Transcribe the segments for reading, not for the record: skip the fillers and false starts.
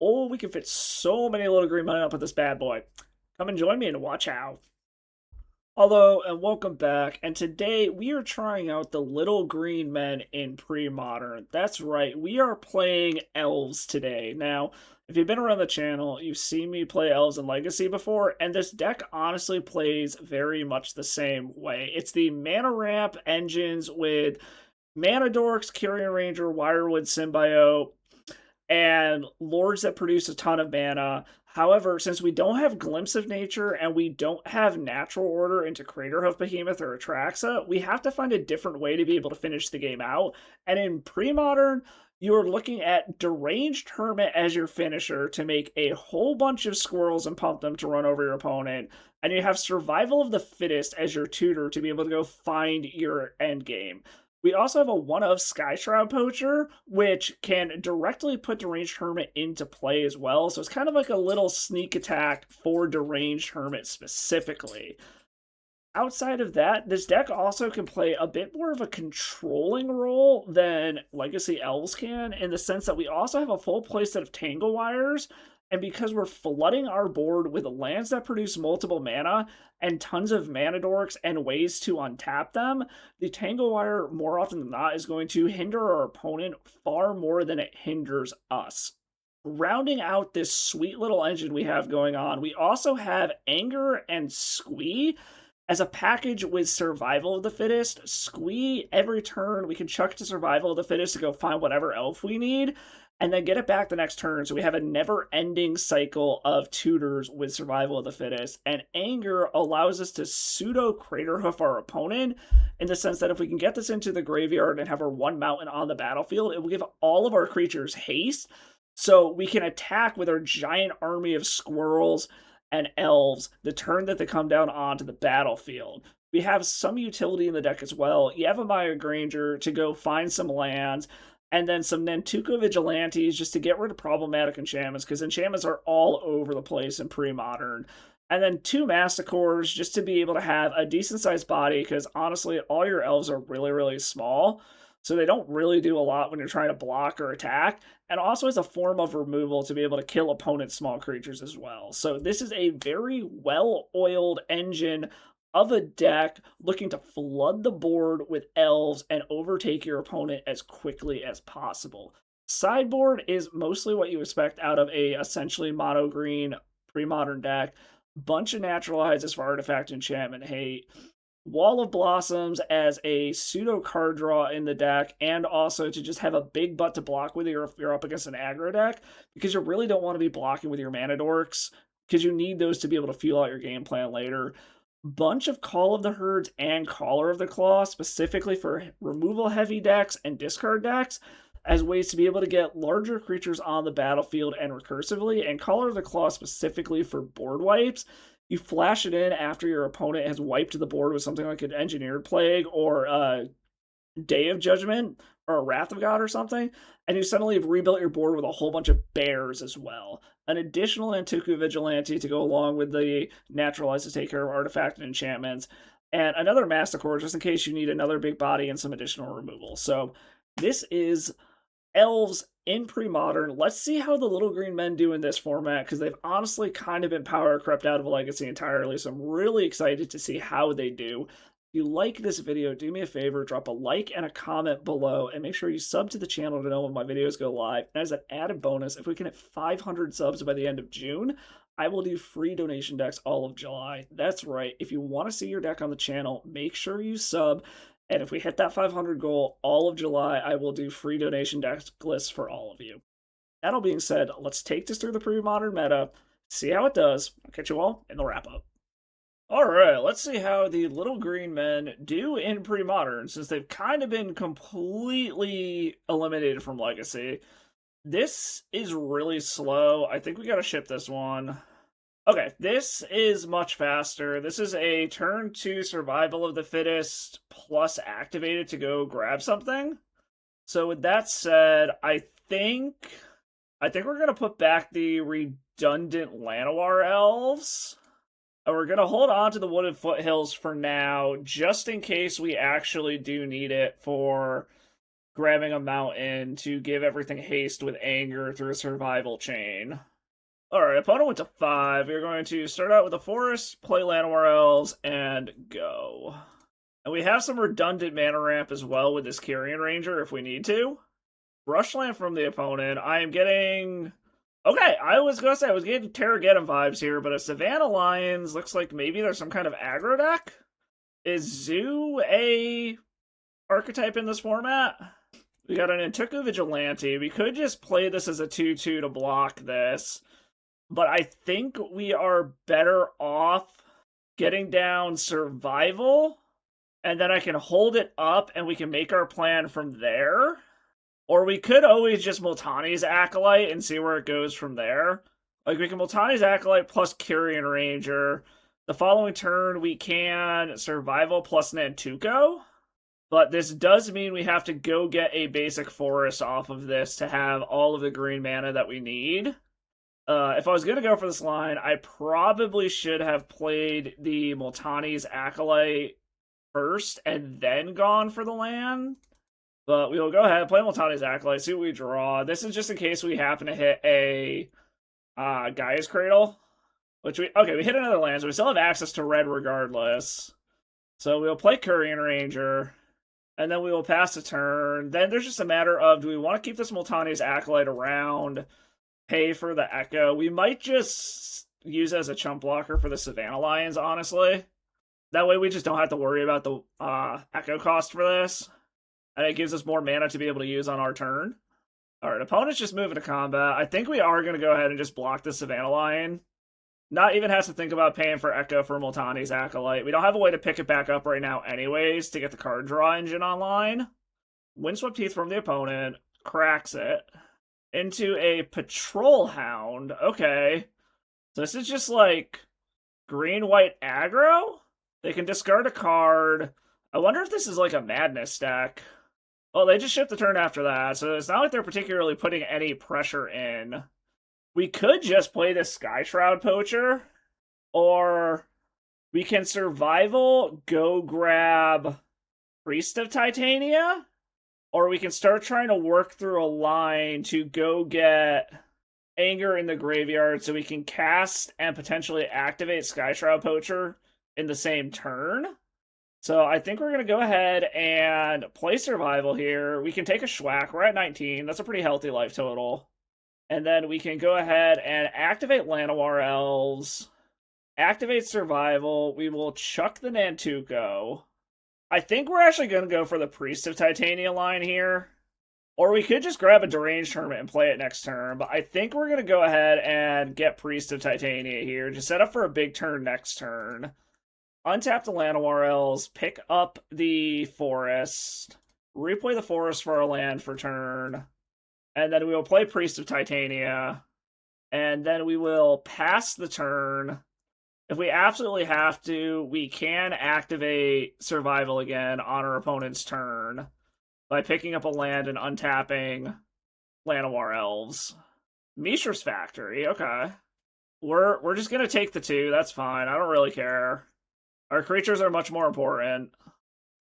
Oh, we can fit so many little green men up with this bad boy. Come and join me and watch how. Hello and welcome back. And today we are trying out the little green men in pre-modern. That's right, we are playing elves today. Now, if you've been around the channel, you've seen me play elves in Legacy before, and this deck honestly plays very much the same way. It's the mana ramp engines with Mana Dorks, Carrion Ranger, Wirewood Symbiote, and lords that produce a ton of mana. However, since we don't have Glimpse of Nature and we don't have Natural Order into Craterhoof Behemoth or Atraxa, we have to find a different way to be able to finish the game out. And in pre-modern, you're looking at Deranged Hermit as your finisher to make a whole bunch of squirrels and pump them to run over your opponent. And you have Survival of the Fittest as your tutor to be able to go find your end game. We also have a one-of Skyshroud Poacher, which can directly put Deranged Hermit into play as well. So it's kind of like a little sneak attack for Deranged Hermit specifically. Outside of that, this deck also can play a bit more of a controlling role than Legacy Elves can, in the sense that we also have a full playset of Tangle Wires, and because we're flooding our board with lands that produce multiple mana and tons of mana dorks and ways to untap them, the Tangle Wire, more often than not, is going to hinder our opponent far more than it hinders us. Rounding out this sweet little engine we have going on, we also have Anger and Squee as a package with Survival of the Fittest. Squee, every turn, we can chuck to Survival of the Fittest to go find whatever elf we need, and then get it back the next turn. So we have a never-ending cycle of tutors with Survival of the Fittest. And Anger allows us to pseudo Craterhoof our opponent, in the sense that if we can get this into the graveyard and have our one mountain on the battlefield, it will give all of our creatures haste, so we can attack with our giant army of squirrels and elves the turn that they come down onto the battlefield. We have some utility in the deck as well. Yavimaya Granger to go find some lands, and then some Nantuko Vigilantes just to get rid of problematic enchantments, because enchantments are all over the place in pre-modern. And then two Masticores just to be able to have a decent-sized body, because honestly, all your elves are really, really small, so they don't really do a lot when you're trying to block or attack, and also as a form of removal to be able to kill opponent small creatures as well. So this is a very well-oiled engine of a deck looking to flood the board with elves and overtake your opponent as quickly as possible. Sideboard is mostly what you expect out of a essentially mono green pre-modern deck. Bunch of naturalizes for artifact enchantment hate. Wall of Blossoms as a pseudo card draw in the deck, and also to just have a big butt to block with if you're up against an aggro deck, because you really don't want to be blocking with your mana dorks, because you need those to be able to fuel out your game plan later. Bunch of Call of the Herds and Caller of the Claw, specifically for removal heavy decks and discard decks, as ways to be able to get larger creatures on the battlefield and recursively, and Caller of the Claw specifically for board wipes. You flash it in after your opponent has wiped the board with something like an Engineered Plague or a Day of Judgment or a Wrath of God or something, and you suddenly have rebuilt your board with a whole bunch of bears as well. An additional Nantuko Vigilante to go along with the Naturalize to take care of artifact and enchantments, and another Masticore just in case you need another big body and some additional removal. So this is Elves in pre-modern. Let's see how the little green men do in this format, because they've honestly kind of been power crept out of Legacy entirely, so I'm really excited to see how they do. If you like this video, do me a favor, drop a like and a comment below, and make sure you sub to the channel to know when my videos go live. And as an added bonus, if we can hit 500 subs by the end of June, I will do free donation decks all of July. That's right, if you want to see your deck on the channel, make sure you sub. And if we hit that 500 goal all of July, I will do free donation deck lists for all of you. That all being said, let's take this through the pre-modern meta, see how it does. I'll catch you all in the wrap-up. Alright, let's see how the little green men do in pre-modern, since they've kind of been completely eliminated from Legacy. This is really slow. I think we gotta ship this one. Okay, this is much faster. This is a turn 2 Survival of the Fittest plus activated to go grab something. So with that said, I think we're gonna put back the redundant Llanowar elves. And we're gonna hold on to the Wooded Foothills for now, just in case we actually do need it for grabbing a mountain to give everything haste with anger through a survival chain. Alright, opponent went to 5. We're going to start out with a forest, play Llanowar Elves, and go. And we have some redundant mana ramp as well with this Carrion Ranger if we need to. Brushland from the opponent. I am getting... Okay, I was going to say I was getting Terrageddon vibes here, but a Savannah Lions looks like maybe there's some kind of aggro deck. Is Zoo a archetype in this format? We got an Antuku Vigilante. We could just play this as a 2/2 to block this. But I think we are better off getting down Survival, and then I can hold it up and we can make our plan from there. Or we could always just Multani's Acolyte and see where it goes from there. Like, we can Multani's Acolyte plus Carrion Ranger. The following turn, we can Survival plus Nantuko. But this does mean we have to go get a basic forest off of this to have all of the green mana that we need. If I was going to go for this line, I probably should have played the Multani's Acolyte first and then gone for the land. But we will go ahead, play Multani's Acolyte, see what we draw. This is just in case we happen to hit a Gaea's Cradle. We hit another land, so we still have access to red regardless. So we'll play Carrion Ranger, and then we will pass the turn. Then there's just a matter of, do we want to keep this Multani's Acolyte around, pay for the Echo? We might just use it as a chump blocker for the Savannah Lions, honestly. That way we just don't have to worry about the Echo cost for this. And it gives us more mana to be able to use on our turn. Alright, opponent's just moving to combat. I think we are going to go ahead and just block the Savannah Lion. Not even has to think about paying for Echo for Multani's Acolyte. We don't have a way to pick it back up right now anyways to get the card draw engine online. Windswept Teeth from the opponent. Cracks it. Into a Patrol Hound. Okay. So this is just like green-white aggro? They can discard a card. I wonder if this is like a Madness deck. Well, they just shipped the turn after that, so it's not like they're particularly putting any pressure in. We could just play this Skyshroud Poacher, or we can Survival, go grab Priest of Titania, or we can start trying to work through a line to go get Anger in the graveyard so we can cast and potentially activate Skyshroud Poacher in the same turn. So I think we're going to go ahead and play Survival here. We can take a Schwack. We're at 19. That's a pretty healthy life total. And then we can go ahead and activate Llanowar Elves. Activate Survival. We will chuck the Nantuko. I think we're actually going to go for the Priest of Titania line here. Or we could just grab a Deranged Hermit and play it next turn. But I think we're going to go ahead and get Priest of Titania here. Just set up for a big turn next turn. Untap the Llanowar Elves, pick up the forest, replay the forest for our land for turn, and then we will play Priest of Titania, and then we will pass the turn. If we absolutely have to, we can activate Survival again on our opponent's turn by picking up a land and untapping Llanowar Elves. Mishra's Factory, okay. We're just going to take the 2, that's fine, I don't really care. Our creatures are much more important.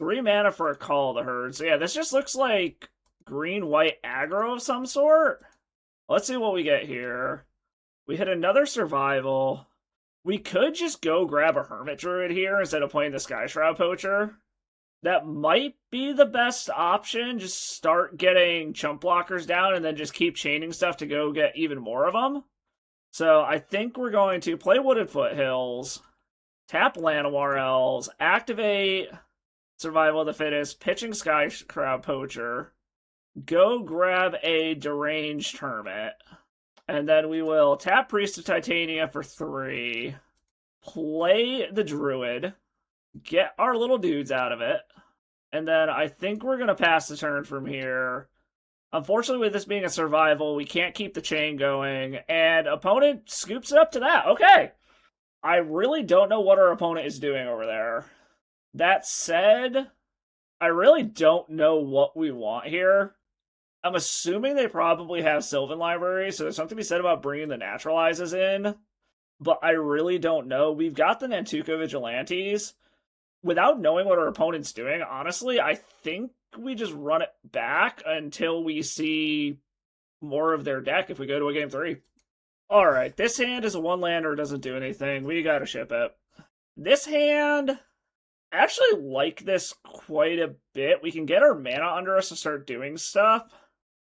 3 mana for a Call of the Herd. So yeah, this just looks like green-white aggro of some sort. Let's see what we get here. We hit another Survival. We could just go grab a Hermit Druid here instead of playing the Skyshroud Poacher. That might be the best option. Just start getting chump blockers down and then just keep chaining stuff to go get even more of them. So I think we're going to play Wooded Foothills. Tap Llanowar Elves, activate Survival of the Fittest, pitching Skyshroud Poacher, go grab a Deranged Hermit, and then we will tap Priest of Titania for 3, play the Druid, get our little dudes out of it, and then I think we're going to pass the turn from here. Unfortunately, with this being a Survival, we can't keep the chain going, and opponent scoops it up to that. Okay! I really don't know what our opponent is doing over there. That said, I really don't know what we want here. I'm assuming they probably have Sylvan Library, so there's something to be said about bringing the Naturalizes in. But I really don't know. We've got the Nantuko Vigilantes. without knowing what our opponent's doing, honestly, I think we just run it back until we see more of their deck if we go to a game 3. Alright, this hand is a 1-lander, doesn't do anything. We gotta ship it. This hand, I actually like this quite a bit. We can get our mana under us to start doing stuff.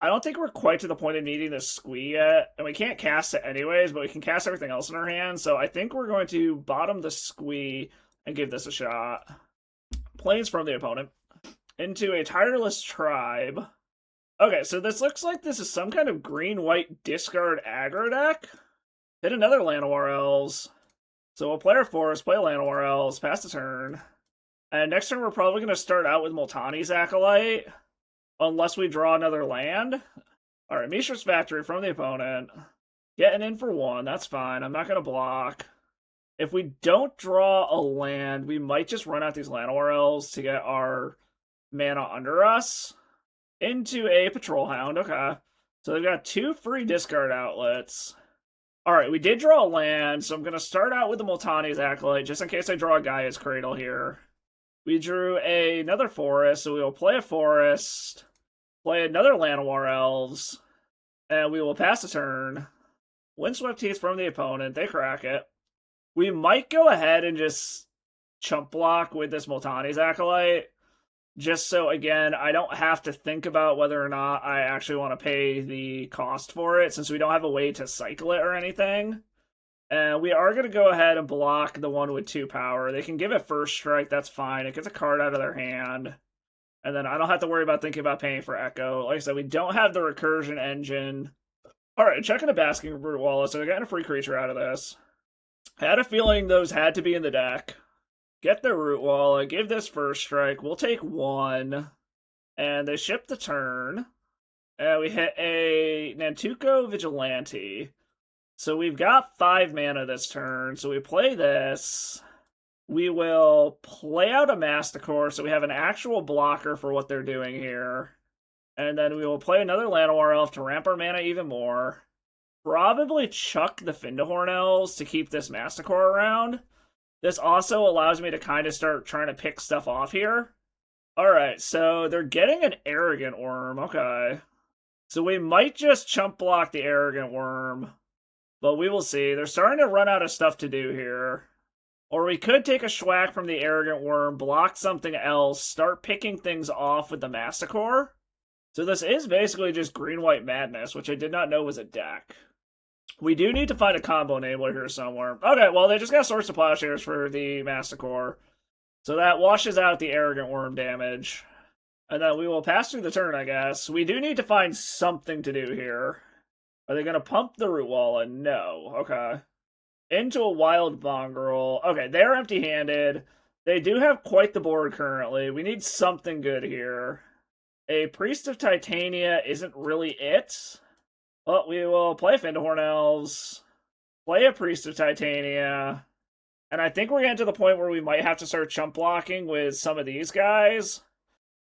I don't think we're quite to the point of needing the squee yet, and we can't cast it anyways, but we can cast everything else in our hand, so I think we're going to bottom the squee and give this a shot. Planes from the opponent. Into a Tireless Tribe. Okay, so this looks like this is some kind of green-white discard aggro deck. Hit another Llanowar Elves. So we'll play our Forest, play Llanowar Elves, pass the turn. And next turn we're probably going to start out with Multani's Acolyte. Unless we draw another land. Alright, Mishra's Factory from the opponent. Getting in for 1, that's fine. I'm not going to block. If we don't draw a land, we might just run out these Llanowar Elves to get our mana under us. Into a Patrol Hound, okay. So they've got 2 free discard outlets. Alright, we did draw a land, so I'm going to start out with the Multani's Acolyte, just in case I draw a Gaea's Cradle here. We drew another Forest, so we will play a Forest, play another Llanowar Elves, and we will pass a turn. Windswept Heath from the opponent, they crack it. We might go ahead and just chump block with this Multani's Acolyte, just so, again, I don't have to think about whether or not I actually want to pay the cost for it, since we don't have a way to cycle it or anything. And we are going to go ahead and block the one with 2 power. They can give it first strike, that's fine. It gets a card out of their hand. And then I don't have to worry about thinking about paying for Echo. Like I said, we don't have the recursion engine. Alright, checking a Basking Root Wallet, so they're getting a free creature out of this. I had a feeling those had to be in the deck. Get the Root Wallet, give this first strike. We'll take 1. And they ship the turn. And we hit a Nantuko Vigilante. So we've got 5 mana this turn, so we play this. We will play out a Masticore, so we have an actual blocker for what they're doing here. And then we will play another Llanowar Elf to ramp our mana even more. Probably chuck the Findahorn Elves to keep this Masticore around. This also allows me to kind of start trying to pick stuff off here. Alright, so they're getting an Arrogant Worm, okay. So we might just chump block the Arrogant Worm. But we will see. They're starting to run out of stuff to do here. Or we could take a Schwack from the Arrogant Worm, block something else, start picking things off with the Masticore. So this is basically just green-white madness, which I did not know was a deck. We do need to find a combo enabler here somewhere. Okay, well, they just got Swords to Plowshares for the Masticore. So that washes out the Arrogant Worm damage. And then we will pass through the turn, I guess. We do need to find something to do here. Are they going to pump the Root Wallet? No. Okay. Into a Wild Mongrel. Okay, they're empty-handed. They do have quite the board currently. We need something good here. A Priest of Titania isn't really it. Well, we will play Findahorn Elves. Play a Priest of Titania. And I think we're getting to the point where we might have to start chump blocking with some of these guys.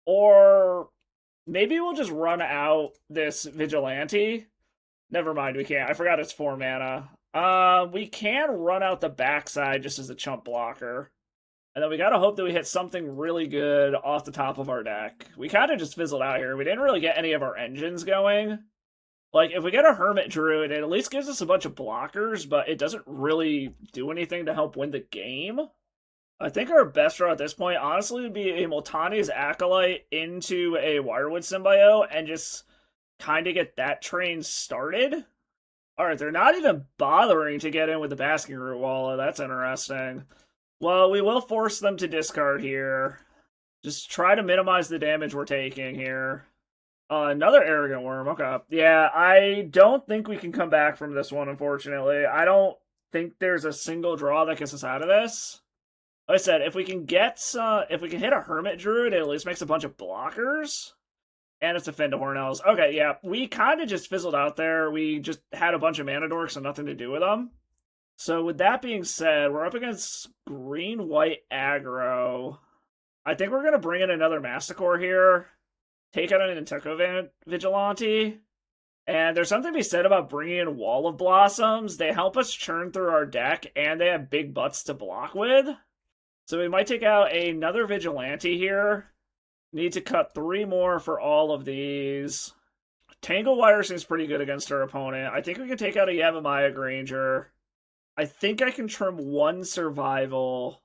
Or maybe we'll just run out this Vigilante. Never mind, we can't. I forgot it's 4 mana. We can run out the backside just as a chump blocker. And then we gotta hope that we hit something really good off the top of our deck. We kind of just fizzled out here. We didn't really get any of our engines going. Like, if we get a Hermit Druid, it at least gives us a bunch of blockers, but it doesn't really do anything to help win the game. I think our best draw at this point, honestly, would be a Multani's Acolyte into a Wirewood Symbiote and just kind of get that train started. Alright, they're not even bothering to get in with the Basking Root Wallet. That's interesting. Well, we will force them to discard here. Just try to minimize the damage we're taking here. Another Arrogant Worm, okay. Yeah, I don't think we can come back from this one, unfortunately. I don't think there's a single draw that gets us out of this. Like I said, if we can hit a Hermit Druid, it at least makes a bunch of blockers. And it's a Findahorn Elves. Okay, yeah, we kind of just fizzled out there. We just had a bunch of mana dorks and nothing to do with them. So with that being said, we're up against green-white aggro. I think we're going to bring in another Masticore here. Take out an Nantuko Vigilante. And there's something to be said about bringing in Wall of Blossoms. They help us churn through our deck, and they have big butts to block with. So we might take out another Vigilante here. Need to cut 3 more for all of these. Tangle Wire seems pretty good against our opponent. I think we can take out a Yavimaya Granger. I think I can trim 1 Survival.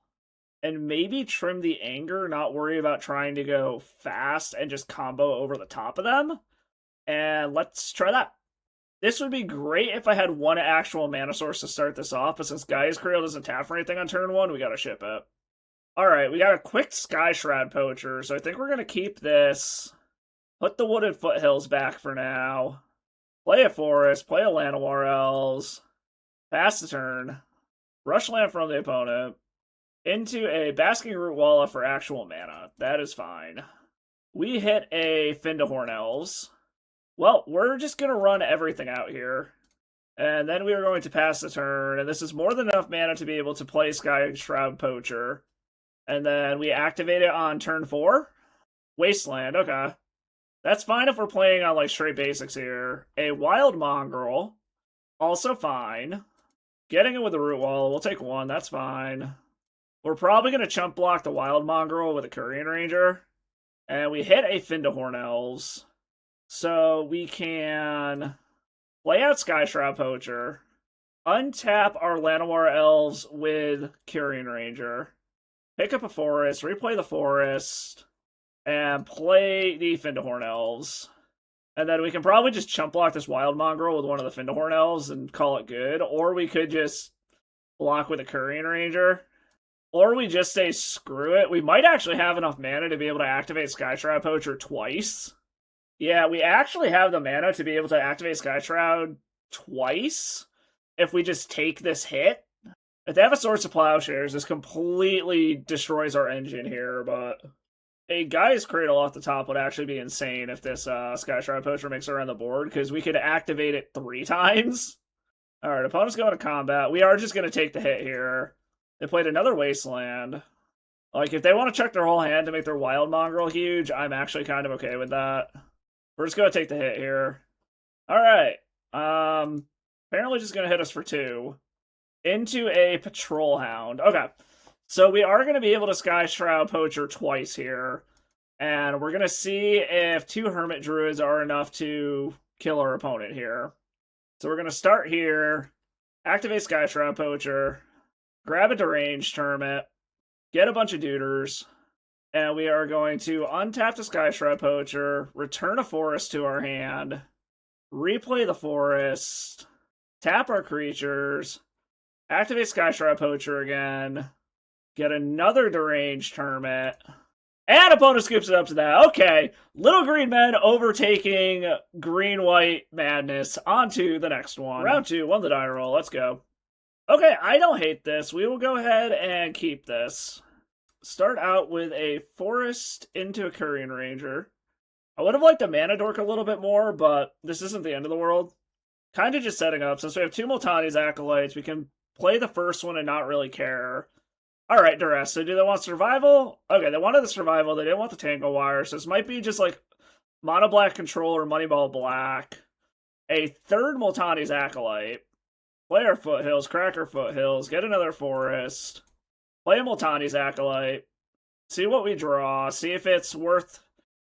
And maybe trim the Anger, not worry about trying to go fast and just combo over the top of them. And let's try that. This would be great if I had 1 actual mana source to start this off, but since Gaia's Cradle doesn't tap for anything on turn 1, we gotta ship it. Alright, we got a quick Sky Shroud Poacher, so I think we're gonna keep this. Put the Wooded Foothills back for now. Play a Forest, play a Llanowar Elves. Pass the turn. Rush land from the opponent. Into a Basking Root Walla for actual mana. That is fine. We hit a Findahorn Elves. Well, we're just going to run everything out here. And then we are going to pass the turn, and this is more than enough mana to be able to play Sky Shroud Poacher. And then we activate it on turn 4. Wasteland, okay. That's fine if we're playing on like straight basics here. A Wild Mongrel, also fine. Getting it with the Root Wall, we'll take 1, that's fine. We're probably going to chump block the Wild Mongrel with a Korean Ranger. And we hit a Findahorn Elves. So we can play out Sky Shroud Poacher, untap our Llanowar Elves with Carrion Ranger, pick up a Forest, replay the Forest, and play the Findahorn Elves. And then we can probably just chump block this Wild Mongrel with one of the Findahorn Elves and call it good. Or we could just block with a Korean Ranger. Or we just say screw it. We might actually have enough mana to be able to activate Sky Shroud Poacher twice. Yeah, we actually have the mana to be able to activate Sky Shroud twice if we just take this hit. If they have a Swords to Plowshares, this completely destroys our engine here, but a Gaia's Cradle off the top would actually be insane if this Sky Shroud Poacher makes it around the board, because we could activate it 3 times. Alright, opponent's going to combat. We are just going to take the hit here. They played another Wasteland. Like, if they want to check their whole hand to make their Wild Mongrel huge, I'm actually kind of okay with that. We're just going to take the hit here. Alright. Apparently just going to hit us for 2. Into a Patrol Hound. Okay. So we are going to be able to Sky Shroud Poacher twice here. And we're going to see if 2 Hermit Druids are enough to kill our opponent here. So we're going to start here. Activate Sky Shroud Poacher. Grab a Deranged Hermit. Get a bunch of Duders. And we are going to untap the Sky Shroud Poacher, return a Forest to our hand, replay the Forest, tap our creatures, activate Sky Shroud Poacher again, get another Deranged Hermit, and opponent scoops it up to that. Okay, Little Green Men overtaking Green-White Madness. On to the next one. Round 2, 1 the die roll, let's go. Okay, I don't hate this. We will go ahead and keep this. Start out with a Forest into a Korean Ranger. I would have liked a Mana Dork a little bit more, but this isn't the end of the world. Kind of just setting up. Since we have 2 Multani's Acolytes, we can play the first one and not really care. Alright, Duress. So do they want Survival? Okay, they wanted the Survival. They didn't want the Tangle Wire. So this might be just like Mono Black Control or Moneyball Black. A 3rd Multani's Acolyte. Play our Foothills, crack our Foothills, get another Forest. Play a Multani's Acolyte. See what we draw. See if it's worth...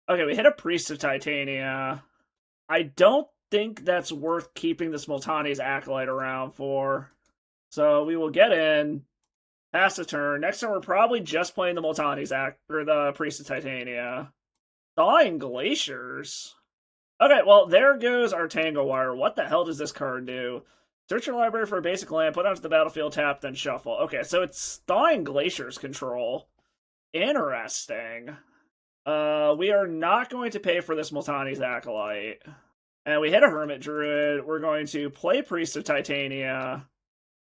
Okay, we hit a Priest of Titania. I don't think that's worth keeping this Multani's Acolyte around for. So we will get in. Pass the turn. Next turn we're probably just playing the Multani's or the Priest of Titania. Thawing Glaciers? Okay, well, there goes our Tangle Wire. What the hell does this card do? Search your library for a basic land, put it onto the battlefield, tap, then shuffle. Okay, so it's Thawing Glaciers control. Interesting. We are not going to pay for this Multani's Acolyte. And we hit a Hermit Druid. We're going to play Priest of Titania.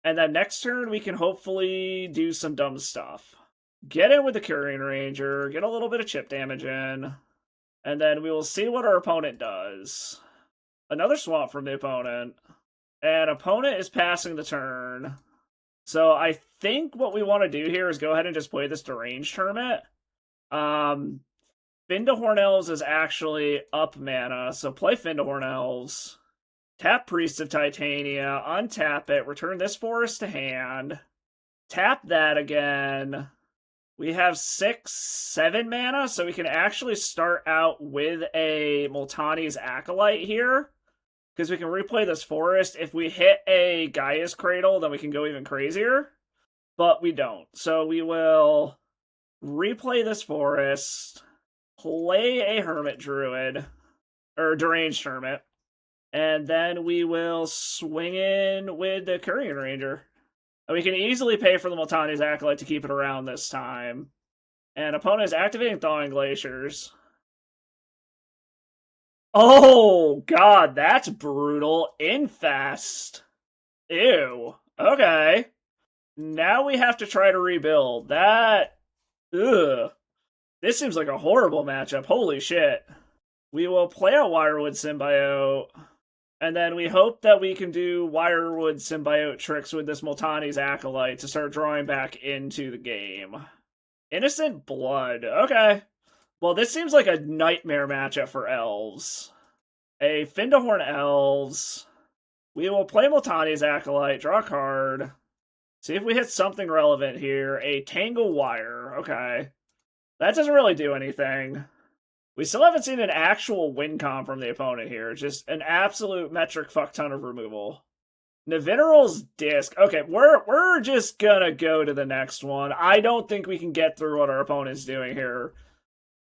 And then next turn, we can hopefully do some dumb stuff. Get in with the Korean Ranger, get a little bit of chip damage in. And then we will see what our opponent does. Another swamp from the opponent. And opponent is passing the turn. So I think what we want to do here is go ahead and just play this Deranged Hermit. Findahorn Elves is actually up mana, so play Findahorn Elves. Tap Priest of Titania, untap it, return this Forest to hand. Tap that again. We have 6, 7 mana, so we can actually start out with a Multani's Acolyte here. Because we can replay this forest. If we hit a Gaea's Cradle, then we can go even crazier. But we don't. So we will replay this forest, play a Hermit Druid, or Deranged Hermit, and then we will swing in with the Courier Ranger. And we can easily pay for the Multani's Acolyte to keep it around this time. And opponent is activating Thawing Glaciers. Oh, God, that's brutal. Infest. Ew. Okay. Now we have to try to rebuild. That... Ugh. This seems like a horrible matchup. Holy shit. We will play a Wirewood Symbiote, and then we hope that we can do Wirewood Symbiote tricks with this Multani's Acolyte to start drawing back into the game. Innocent Blood. Okay. Well, this seems like a nightmare matchup for Elves. A Findahorn Elves. We will play Multani's Acolyte, draw a card. See if we hit something relevant here. A Tangle Wire. Okay. That doesn't really do anything. We still haven't seen an actual win con from the opponent here. Just an absolute metric fuck ton of removal. Navineral's Disc. Okay, we're just gonna go to the next one. I don't think we can get through what our opponent's doing here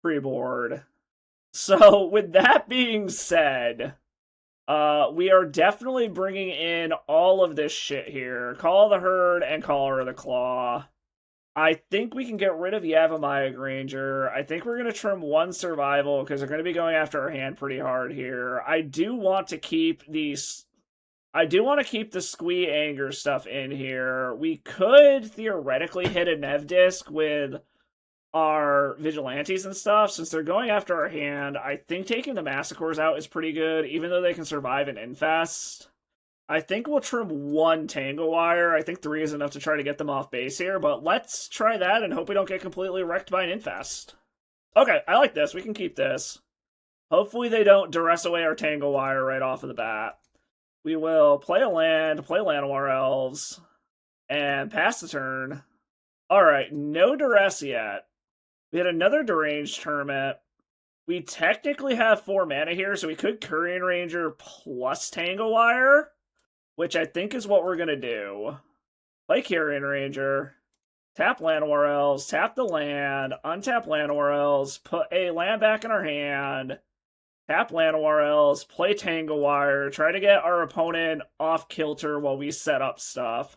pre-board. So, with that being said, we are definitely bringing in all of this shit here. Call the Herd and Caller of the Claw. I think we can get rid of Yavimaya Granger. I think we're going to trim 1 survival because they're going to be going after our hand pretty hard here. I do want to keep these... I do want to keep the Squee Anger stuff in here. We could theoretically hit a Nev Disc with our Vigilantes and stuff. Since they're going after our hand, I think taking the Massacres out is pretty good, even though they can survive an Infest. I think we'll trim 1 Tangle Wire. I think 3 is enough to try to get them off base here, but let's try that and hope we don't get completely wrecked by an Infest. Okay, I like this. We can keep this. Hopefully they don't duress away our Tangle Wire right off of the bat. We will play a land, play Llanowar Elves, and pass the turn. Alright, no duress yet. We had another Deranged Hermit. We technically have 4 mana here, so we could Courier Ranger plus Tangle Wire, which I think is what we're going to do. Play Courier Ranger, tap Llanowar Elves, tap the land, untap Llanowar Elves, put a land back in our hand, tap Llanowar Elves, play Tangle Wire, try to get our opponent off kilter while we set up stuff.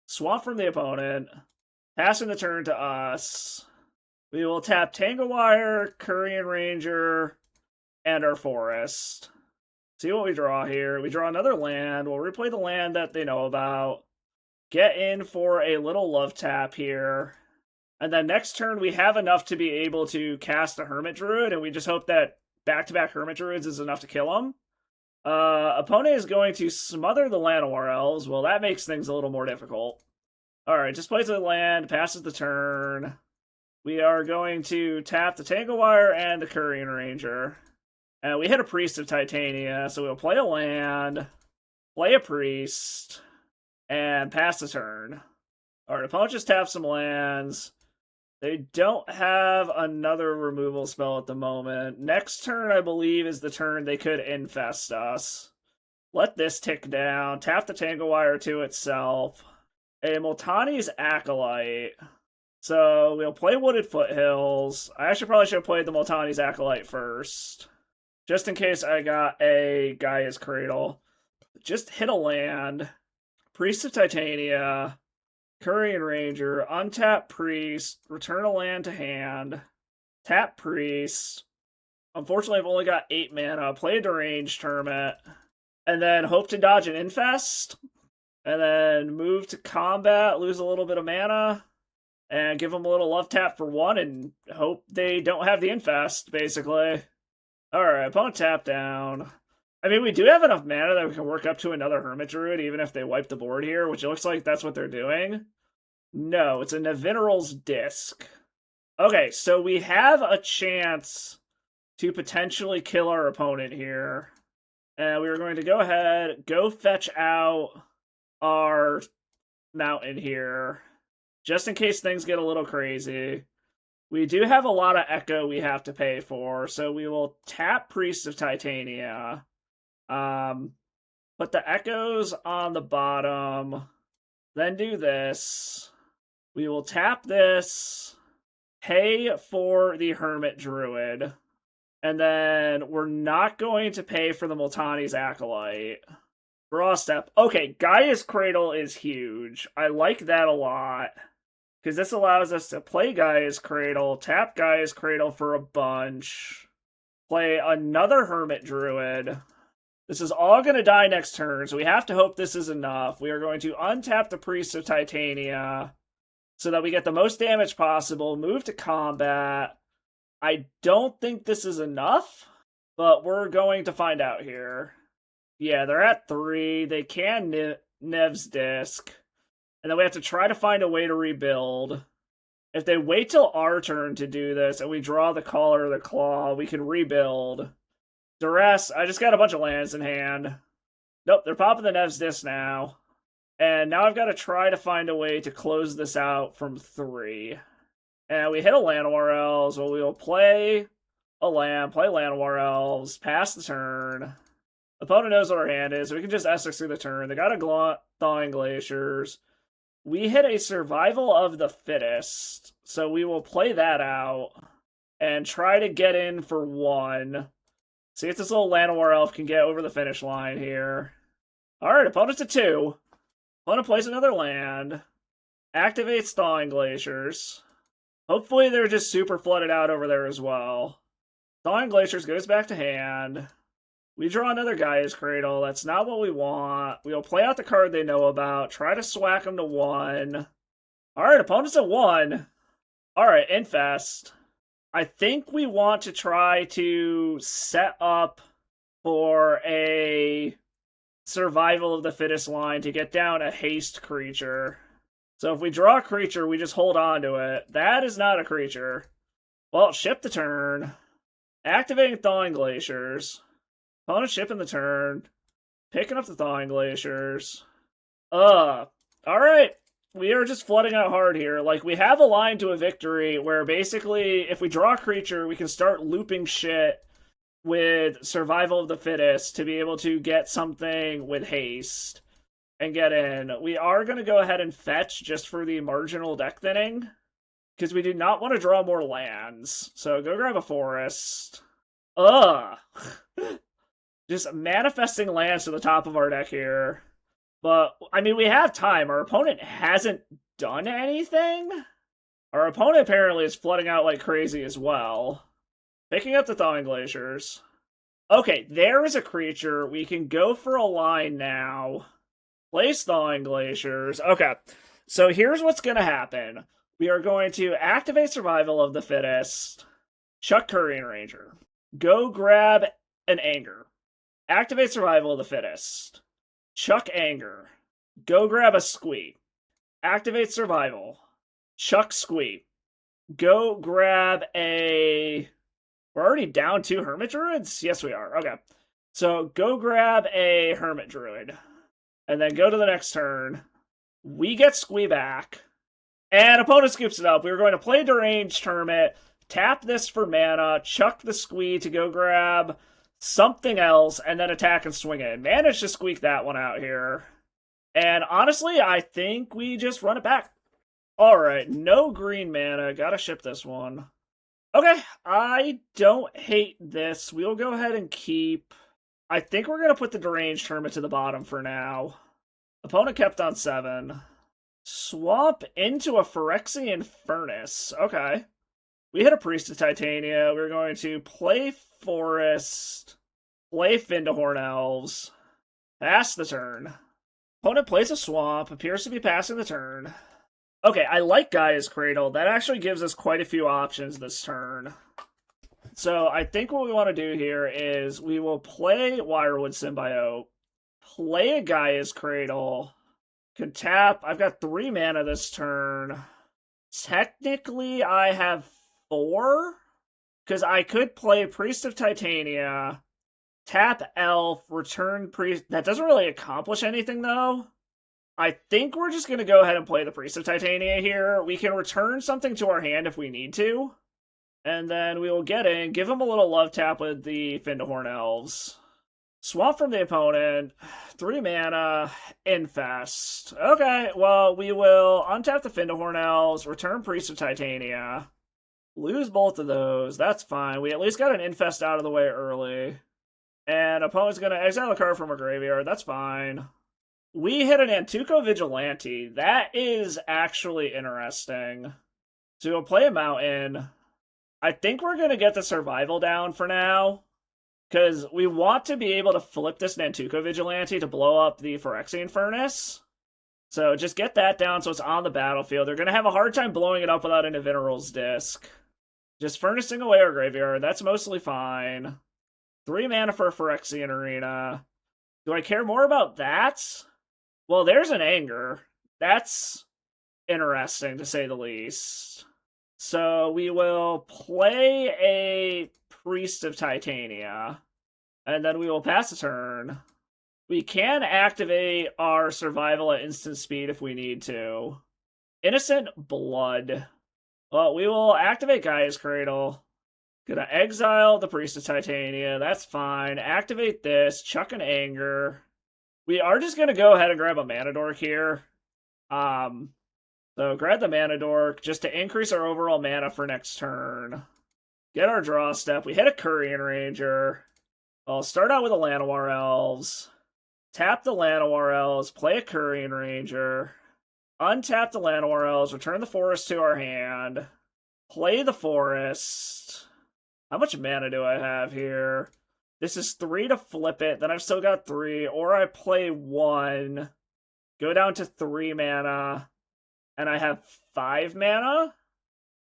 Swamp from the opponent, passing the turn to us. We will tap Tangle Wire, Courier Ranger, and our Forest. See what we draw here. We draw another land. We'll replay the land that they know about. Get in for a little love tap here. And then next turn, we have enough to be able to cast a Hermit Druid, and we just hope that back-to-back Hermit Druids is enough to kill him. Opponent is going to smother the Llanowar Elves. Well, that makes things a little more difficult. Alright, just plays the land, passes the turn. We are going to tap the Tangle Wire and the Courier Ranger. And we hit a Priest of Titania, so we'll play a land, play a Priest, and pass the turn. Alright, opponent just taps some lands. They don't have another removal spell at the moment. Next turn, I believe, is the turn they could infest us. Let this tick down. Tap the Tangle Wire to itself. A Multani's Acolyte. So we'll play Wooded Foothills. I actually probably should have played the Multani's Acolyte first. Just in case I got a Gaea's Cradle. Just hit a land. Priest of Titania. Courier Ranger. Untap Priest. Return a land to hand. Tap Priest. Unfortunately, I've only got 8 mana. Play a Deranged Hermit. And then hope to dodge an Infest. And then move to combat. Lose a little bit of mana. And give them a little love tap for 1 and hope they don't have the Infest, basically. Alright, opponent tap down. I mean, we do have enough mana that we can work up to another Hermit Druid, even if they wipe the board here, which it looks like that's what they're doing. No, it's a Navineral's Disc. Okay, so we have a chance to potentially kill our opponent here. And we are going to go ahead, go fetch out our mountain here. Just in case things get a little crazy. We do have a lot of Echo we have to pay for, so we will tap Priest of Titania. Put the Echoes on the bottom. Then do this. We will tap this. Pay for the Hermit Druid. And then we're not going to pay for the Multani's Acolyte. Draw step. Okay, Gaia's Cradle is huge. I like that a lot. Because this allows us to play Gaia's Cradle, tap Gaia's Cradle for a bunch, play another Hermit Druid. This is all going to die next turn, so we have to hope this is enough. We are going to untap the Priest of Titania so that we get the most damage possible, move to combat. I don't think this is enough, but we're going to find out here. Yeah, they're at 3. They can Nev's Disc. And then we have to try to find a way to rebuild. If they wait till our turn to do this and we draw the Call or the Claw, we can rebuild. Duress, I just got a bunch of lands in hand. Nope, they're popping the Nev's Disc now. And now I've got to try to find a way to close this out from 3. And we hit a Llanowar Elves. Well, we will play a land, play Llanowar Elves, pass the turn. Opponent knows what our hand is, so we can just Essex through the turn. They got a Thawing Glaciers. We hit a Survival of the Fittest, so we will play that out and try to get in for 1. See if this little Llanowar Elf can get over the finish line here. Alright, opponent's at 2. Opponent plays another land. Activates Thawing Glaciers. Hopefully they're just super flooded out over there as well. Thawing Glaciers goes back to hand. We draw another Gaia's Cradle. That's not what we want. We'll play out the card they know about. Try to swack them to 1. Alright, opponent's at 1. Alright, Infest. I think we want to try to set up for a Survival of the Fittest line to get down a haste creature. So if we draw a creature, we just hold on to it. That is not a creature. Well, ship the turn. Activating Thawing Glaciers. Opponent shipping the turn. Picking up the Thawing Glaciers. Alright. We are just flooding out hard here. Like, we have a line to a victory where basically, if we draw a creature, we can start looping shit with Survival of the Fittest to be able to get something with haste and get in. We are going to go ahead and fetch just for the marginal deck thinning, because we do not want to draw more lands. So go grab a forest. Just manifesting lands to the top of our deck here. But, I mean, we have time. Our opponent hasn't done anything. Our opponent apparently is flooding out like crazy as well. Picking up the Thawing Glaciers. Okay, there is a creature. We can go for a line now. Place Thawing Glaciers. Okay, so here's what's going to happen. We are going to activate Survival of the Fittest. Chuck Courier Ranger. Go grab an Anger. Activate Survival of the Fittest. Chuck Anger. Go grab a Squee. Activate Survival. Chuck Squee. Go grab a... We're already down 2 Hermit Druids? Yes, we are. Okay. So go grab a Hermit Druid. And then go to the next turn. We get Squee back. And opponent scoops it up. We were going to play Deranged Hermit. Tap this for mana. Chuck the Squee to go grab something else, and then attack and swing it. Managed to squeak that one out here. And honestly, I think we just run it back. Alright, no green mana. Gotta ship this one. Okay, I don't hate this. We'll go ahead and keep... I think we're gonna put the Deranged Hermit to the bottom for now. Opponent kept on 7. Swap into a Phyrexian Furnace. Okay. We hit a Priest of Titania. We're going to play Forest, play Findahorn Elves, pass the turn. Opponent plays a Swamp, appears to be passing the turn. Okay, I like Gaia's Cradle. That actually gives us quite a few options this turn. So I think what we want to do here is we will play Wirewood Symbiote, play a Gaia's Cradle, can tap. I've got 3 mana this turn. Technically, I have 4, because I could play Priest of Titania, tap Elf, return Priest. That doesn't really accomplish anything, though. I think we're just going to go ahead and play the Priest of Titania here. We can return something to our hand if we need to. And then we will get in, give him a little love tap with the Premodern Elves. Swamp from the opponent, 3 mana, Infest. Okay, well, we will untap the Premodern Elves, return Priest of Titania, lose both of those. That's fine. We at least got an Infest out of the way early. And opponent's going to exile a card from our graveyard. That's fine. We hit an Antuco Vigilante. That is actually interesting. So we'll play a Mountain. I think we're going to get the survival down for now, because we want to be able to flip this Nantuko Vigilante to blow up the Phyrexian Furnace. So just get that down so it's on the battlefield. They're going to have a hard time blowing it up without an Invincibil's Disc. Just furnacing away our graveyard. That's mostly fine. 3 mana for a Phyrexian Arena. Do I care more about that? Well, there's an Anger. That's interesting, to say the least. So we will play a Priest of Titania, and then we will pass a turn. We can activate our survival at instant speed if we need to. Innocent Blood. Well, we will activate Gaea's Cradle. Gonna exile the Priest of Titania. That's fine. Activate this. Chuck an Anger. We are just gonna go ahead and grab a Mana Dork here. So grab the Mana Dork just to increase our overall mana for next turn. Get our draw step. We hit a Korean Ranger. I'll start out with a Llanowar Elves. Tap the Llanowar Elves. Play a Korean Ranger. Untap the Llanowar Elves. Return the forest to our hand. Play the forest. How much mana do I have here? This is 3 to flip it. Then I've still got 3. Or I play 1. Go down to 3 mana. And I have 5 mana?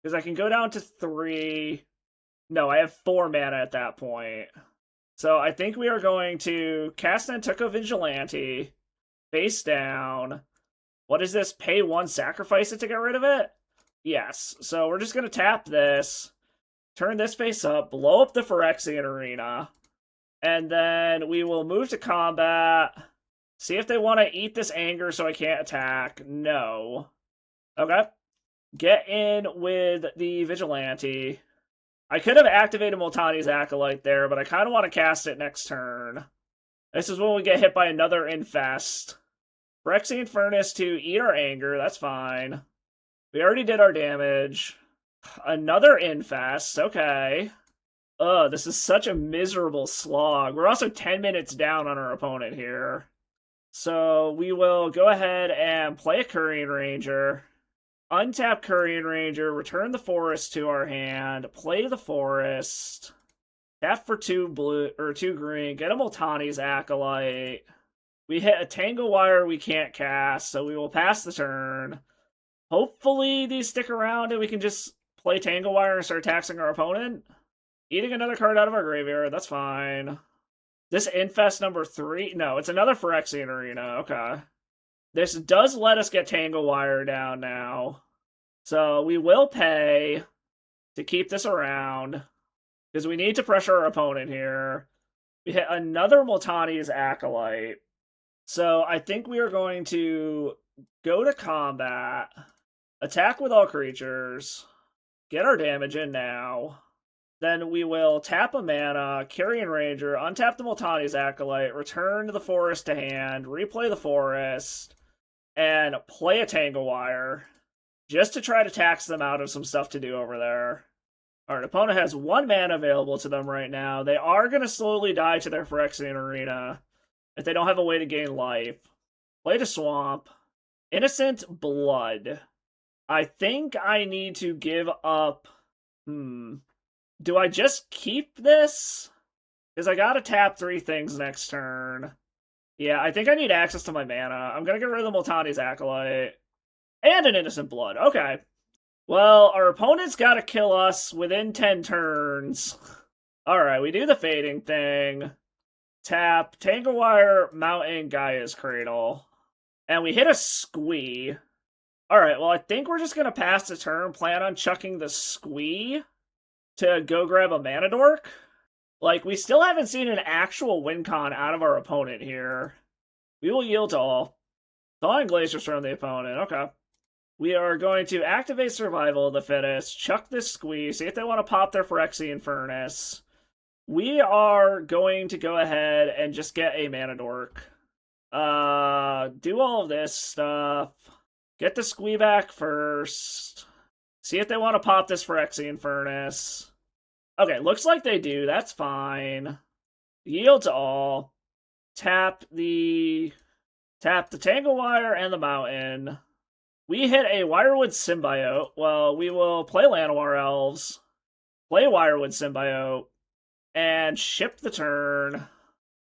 Because I can go down to 3. No, I have 4 mana at that point. So I think we are going to cast Nantuko Vigilante. Face down. What is this? Pay 1, sacrifice it to get rid of it? Yes. So we're just going to tap this. Turn this face up. Blow up the Phyrexian Arena. And then we will move to combat. See if they want to eat this Anger so I can't attack. No. Okay. Get in with the Vigilante. I could have activated Multani's Acolyte there, but I kind of want to cast it next turn. This is when we get hit by another Infest. Phyrexian Furnace to eat our Anger. That's fine. We already did our damage. Another Infest. Okay. Ugh, this is such a miserable slog. We're also 10 minutes down on our opponent here. So we will go ahead and play a Korean Ranger. Untap Korean Ranger, return the forest to our hand, play the forest, tap for 2 blue or 2 green, get a Multani's Acolyte. We hit a Tangle Wire we can't cast, so we will pass the turn. Hopefully these stick around and we can just play Tangle Wire and start taxing our opponent. Eating another card out of our graveyard, that's fine. This Infest number 3? No, it's another Phyrexian Arena, okay. This does let us get Tangle Wire down now. So we will pay to keep this around, because we need to pressure our opponent here. We hit another Multani's Acolyte. So I think we are going to go to combat, attack with all creatures, get our damage in now. Then we will tap a mana, Korean Ranger, untap the Multani's Acolyte, return the forest to hand, replay the forest, and play a Tangle Wire, just to try to tax them out of some stuff to do over there. Alright, opponent has 1 mana available to them right now. They are going to slowly die to their Phyrexian Arena if they don't have a way to gain life. Play to Swamp. Innocent Blood. I think I need to give up... Do I just keep this? Because I gotta tap 3 things next turn. Yeah, I think I need access to my mana. I'm gonna get rid of the Multani's Acolyte. And an Innocent Blood. Okay. Well, our opponent's gotta kill us within 10 turns. Alright, we do the fading thing. Tap, Tangle Wire, Mountain, Gaea's Cradle. And we hit a Squee. Alright, well, I think we're just gonna pass the turn, plan on chucking the Squee to go grab a Mana Dork. Like, we still haven't seen an actual win con out of our opponent here. We will yield to all. Thawing Glaciers from the opponent. Okay. We are going to activate Survival of the Fittest, chuck this squeeze, see if they want to pop their Phyrexian Furnace. We are going to go ahead and just get a Mana Dork. Do all of this stuff. Get the squee back first. See if they want to pop this Phyrexian Furnace. Okay, looks like they do. That's fine. Yield to all. Tap the Tangle Wire and the Mountain. We hit a Wirewood Symbiote. Well, we will play Llanowar Elves, play Wirewood Symbiote, and ship the turn.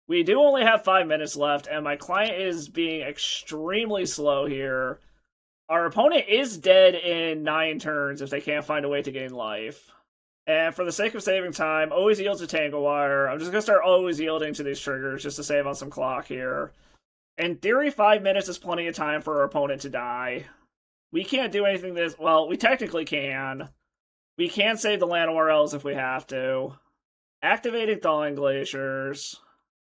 We do only have 5 minutes left, and my client is being extremely slow here. Our opponent is dead in 9 turns if they can't find a way to gain life. And for the sake of saving time, always yield to Tangle Wire. I'm just going to start always yielding to these triggers just to save on some clock here. In theory, 5 minutes is plenty of time for our opponent to die. We can't do anything this... Well, we technically can. We can save the Llanowar Elves if we have to. Activating Thawing Glaciers.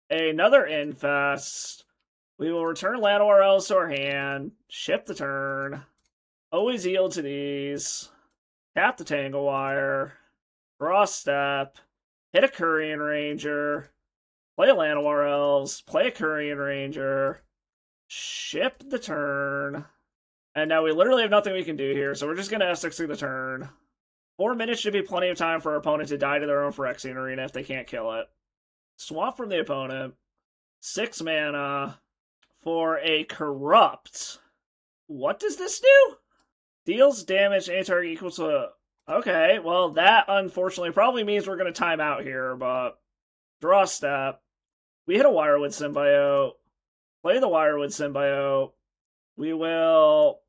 Another Infest. We will return Llanowar Elves to our hand. Ship the turn. Always yield to these. Tap the Tangle Wire. Draw a step. Hit a Korean Ranger. Play Llanowar Elves. Play a Korean Ranger. Ship the turn. And now we literally have nothing we can do here, so we're just going to S6 through the turn. 4 minutes should be plenty of time for our opponent to die to their own Phyrexian Arena if they can't kill it. Swamp from the opponent. 6 mana for a Corrupt. What does this do? Deals damage to any target equal to... Okay, well, that unfortunately probably means we're going to time out here, but... Draw step. We hit a Wirewood Symbiote. Play the Wirewood Symbiote. We will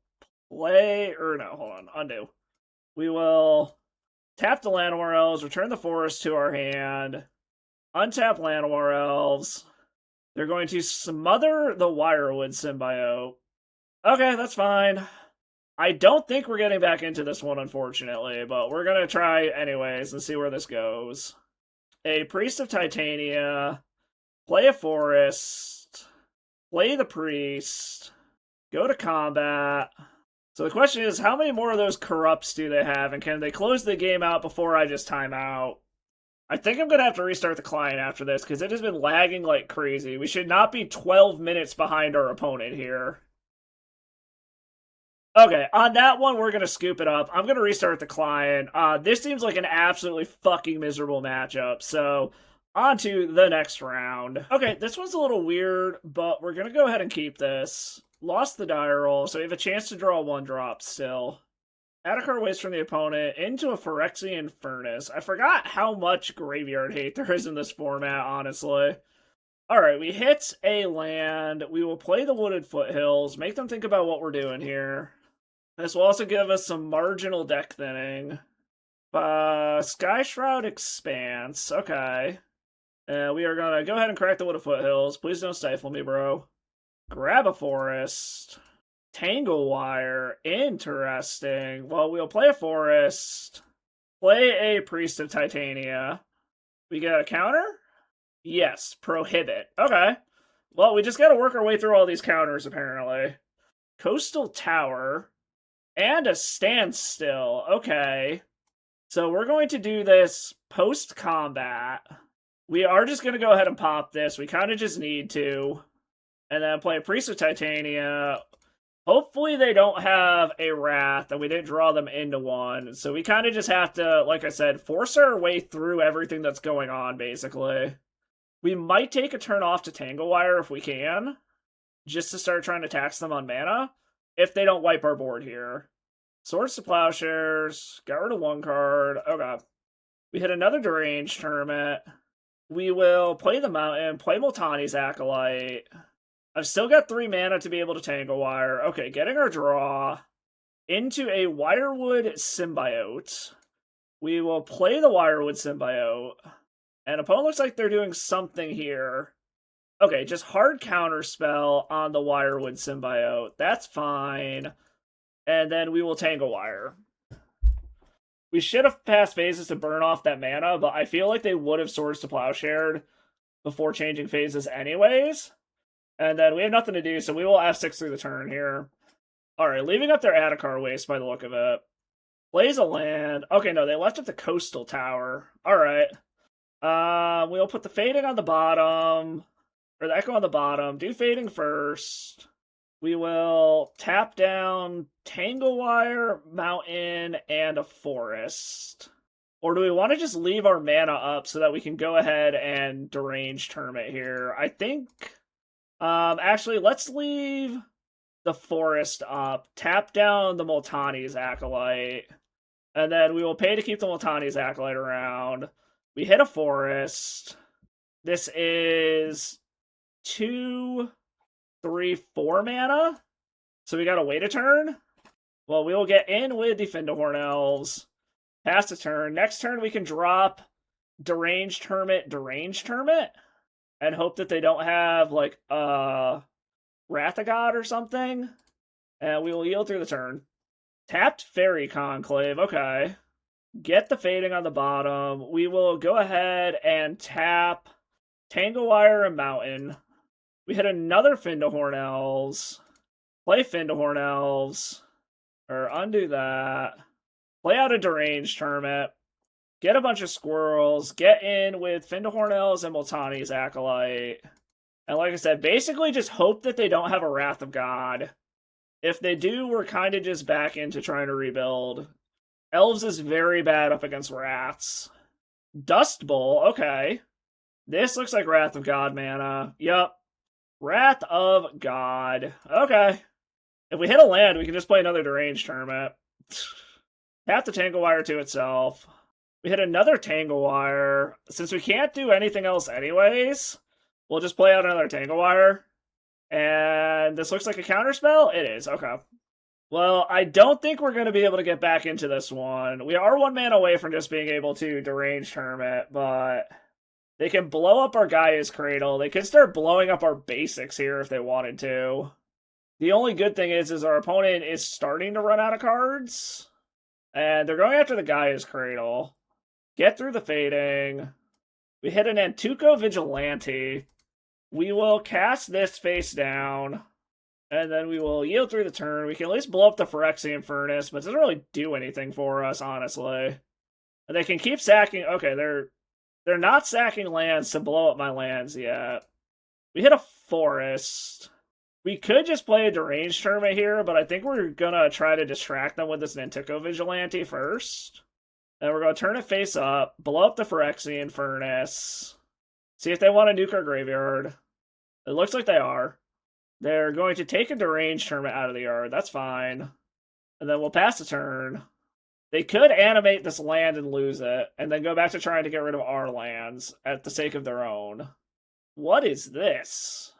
play... Or no, hold on. Undo. We will tap the Llanowar Elves, return the forest to our hand, untap Llanowar Elves. They're going to smother the Wirewood Symbiote. Okay, that's fine. I don't think we're getting back into this one, unfortunately, but we're going to try anyways and see where this goes. A Priest of Titania, play a forest, play the Priest, go to combat. So the question is, how many more of those Corrupts do they have, and can they close the game out before I just time out? I think I'm going to have to restart the client after this, because it has been lagging like crazy. We should not be 12 minutes behind our opponent here. Okay, on that one, we're going to scoop it up. I'm going to restart the client. This seems like an absolutely fucking miserable matchup, so on to the next round. Okay, this one's a little weird, but we're going to go ahead and keep this. Lost the die roll, so we have a chance to draw a 1-drop still. Add a card waste from the opponent into a Phyrexian Furnace. I forgot how much graveyard hate there is in this format, honestly. Alright, we hit a land. We will play the Wooded Foothills, make them think about what we're doing here. This will also give us some marginal deck thinning. Sky Shroud Expanse. Okay. We are going to go ahead and crack the Wooded Foothills. Please don't stifle me, bro. Grab a forest. Tangle Wire. Interesting. Well, we'll play a forest. Play a Priest of Titania. We get a counter? Yes. Prohibit. Okay. Well, we just got to work our way through all these counters, apparently. Coastal Tower. And a Standstill. Okay. So we're going to do this post-combat. We are just going to go ahead and pop this. We kind of just need to. And then play a Priest of Titania. Hopefully they don't have a Wrath, and we didn't draw them into one. So we kind of just have to, like I said, force our way through everything that's going on, basically. We might take a turn off to Tangle Wire if we can. Just to start trying to tax them on mana. If they don't wipe our board here. Swords to Plowshares. Got rid of 1 card. Oh god. We hit another Deranged Hermit. We will play the Mountain. Play Multani's Acolyte. I've still got 3 mana to be able to Tangle Wire. Okay, getting our draw into a Wirewood Symbiote. We will play the Wirewood Symbiote. And opponent looks like they're doing something here. Okay, just hard counterspell on the Wirewood Symbiote. That's fine. And then we will Tangle Wire. We should have passed phases to burn off that mana, but I feel like they would have Swords to Plowshared before changing phases anyways. And then we have nothing to do, so we will F6 through the turn here. Alright, leaving up their Adhikar Waste by the look of it. Plays a land. Okay, no, they left up the Coastal Tower. Alright. We'll put the Fading on the bottom. Or the Echo on the bottom. Do Fading first. We will tap down Tanglewire, Mountain, and a Forest. Or do we want to just leave our mana up so that we can go ahead and Deranged Hermit here? I think... actually, let's leave the Forest up. Tap down the Multani's Acolyte. And then we will pay to keep the Multani's Acolyte around. We hit a Forest. This is 2, 3, 4 mana. So we gotta wait a turn. Well, we will get in with the Fittest Elves. Pass a turn. Next turn we can drop Deranged Hermit, and hope that they don't have, like, Wrath of God or something. And we will yield through the turn. Tapped Fairy Conclave. Okay. Get the Fading on the bottom. We will go ahead and tap Tanglewire and Mountain. We hit another Fittest Elves. Play Fittest Elves. Or undo that. Play out a Deranged Hermit. Get a bunch of squirrels. Get in with Fittest Elves and Multani's Acolyte. And like I said, basically just hope that they don't have a Wrath of God. If they do, we're kind of just back into trying to rebuild. Elves is very bad up against Wraths. Dust Bowl, okay. This looks like Wrath of God mana. Yup. Wrath of God. Okay. If we hit a land, we can just play another Deranged Hermit. Tap the Tanglewire to itself. We hit another Tanglewire. Since we can't do anything else anyways, we'll just play out another Tanglewire. And this looks like a counterspell? It is, okay. Well, I don't think we're going to be able to get back into this one. We are 1 mana away from just being able to Deranged Hermit, but they can blow up our Gaea's Cradle. They could start blowing up our basics here if they wanted to. The only good thing is our opponent is starting to run out of cards. And they're going after the Gaea's Cradle. Get through the Fading. We hit an Antuco Vigilante. We will cast this face down. And then we will yield through the turn. We can at least blow up the Phyrexian Furnace, but it doesn't really do anything for us, honestly. And they can keep sacking. Okay, they're not sacking lands to blow up my lands yet. We hit a Forest. We could just play a Deranged Hermit here, but I think we're gonna try to distract them with this Nantico Vigilante first. And we're gonna turn it face up, blow up the Phyrexian Furnace, see if they want to nuke our graveyard. It looks like they are. They're going to take a Deranged Hermit out of the yard. That's fine. And then we'll pass the turn. They could animate this land and lose it, and then go back to trying to get rid of our lands at the sake of their own. What is this?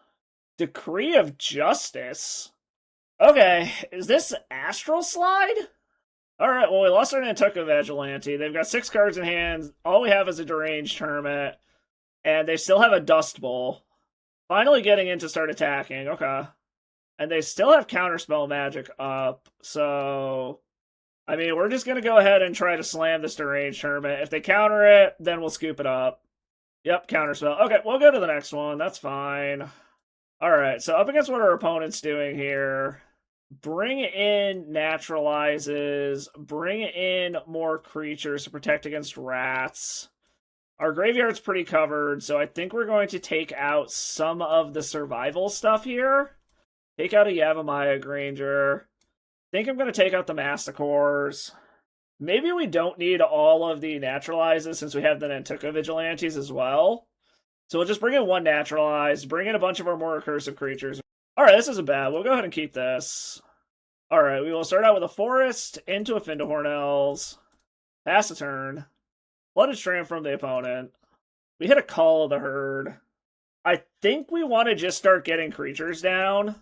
Decree of Justice? Okay, is this Astral Slide? Alright, well, we lost our Nantucket Vigilante. They've got 6 cards in hand. All we have is a Deranged Hermit. And they still have a Dust Bowl. Finally getting in to start attacking. Okay. And they still have Counterspell Magic up. So, I mean, we're just going to go ahead and try to slam this Deranged Hermit. If they counter it, then we'll scoop it up. Yep, Counterspell. Okay, we'll go to the next one. That's fine. Alright, so up against what our opponent's doing here. Bring in Naturalizes. Bring in more creatures to protect against rats. Our graveyard's pretty covered, so I think we're going to take out some of the survival stuff here. Take out a Yavimaya Granger. I think I'm going to take out the Masticores. Maybe we don't need all of the Naturalizes since we have the Nantucket Vigilantes as well. So we'll just bring in 1 Naturalized, bring in a bunch of our more recursive creatures. Alright, this isn't bad. We'll go ahead and keep this. Alright, we will start out with a Forest into a Fittest Elves. Pass a turn. Flooded Stream from the opponent. We hit a Call of the Herd. I think we want to just start getting creatures down.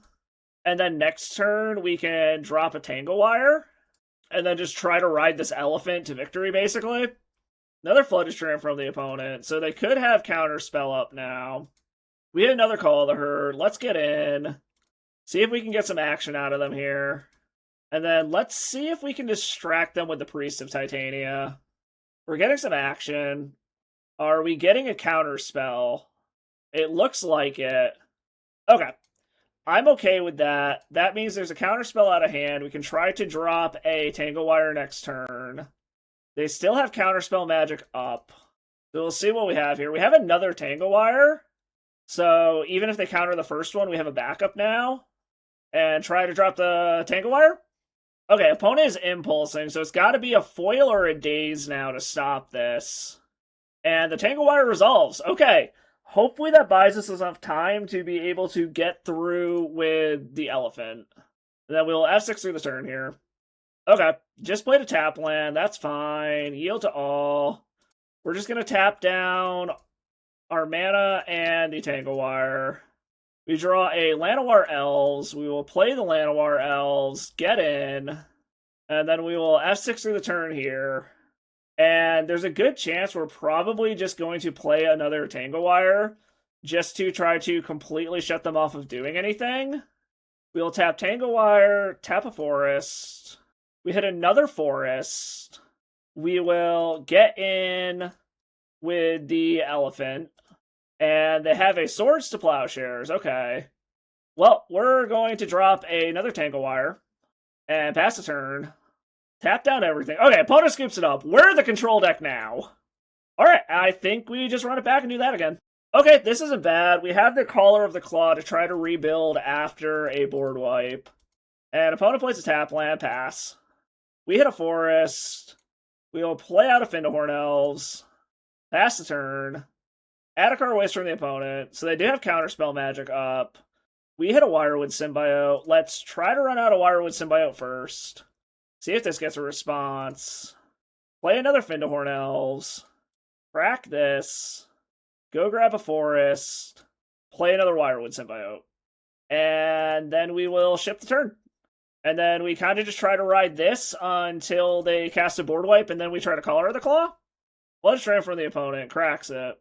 And then next turn, we can drop a Tanglewire. And then just try to ride this elephant to victory, basically. Another Flooded Stream from the opponent. So they could have Counterspell up now. We hit another Call of the Herd. Let's get in. See if we can get some action out of them here. And then let's see if we can distract them with the Priest of Titania. We're getting some action. Are we getting a Counterspell? It looks like it. Okay. I'm okay with that. That means there's a counterspell out of hand. We can try to drop a Tangle Wire next turn. They still have counterspell magic up. So we'll see what we have here. We have another Tangle Wire. So even if they counter the first one, we have a backup now. And try to drop the Tangle Wire. Okay, opponent is impulsing, so it's got to be a foil or a daze now to stop this. And the Tangle Wire resolves. Okay, hopefully that buys us enough time to be able to get through with the elephant. And then we'll F6 through the turn here. Okay, just played a tap land. That's fine. Yield to all. We're just going to tap down our mana and the Tangle Wire. We draw a Llanowar Elves. We will play the Llanowar Elves, get in, and then we will F6 through the turn here. And there's a good chance we're probably just going to play another Tangle Wire just to try to completely shut them off of doing anything. We'll tap Tangle Wire, tap a forest. We hit another forest. We will get in with the elephant. And they have a Swords to Plowshares. Okay. Well, we're going to drop another Tangle Wire. And pass the turn. Tap down everything. Okay, opponent scoops it up. We're the control deck now. Alright, I think we just run it back and do that again. Okay, this isn't bad. We have the Caller of the Claw to try to rebuild after a board wipe. And opponent plays a tap land, pass. We hit a forest. We will play out a Findahorn Elves. Pass the turn. Add a card away from the opponent. So they do have counterspell magic up. We hit a Wirewood Symbiote. Let's try to run out a Wirewood Symbiote first. See if this gets a response. Play another Findahorn Elves. Crack this. Go grab a forest. Play another Wirewood Symbiote. And then we will ship the turn. And then we kind of just try to ride this until they cast a board wipe, and then we try to Caller the Claw. Blood Strain from the opponent. Cracks it.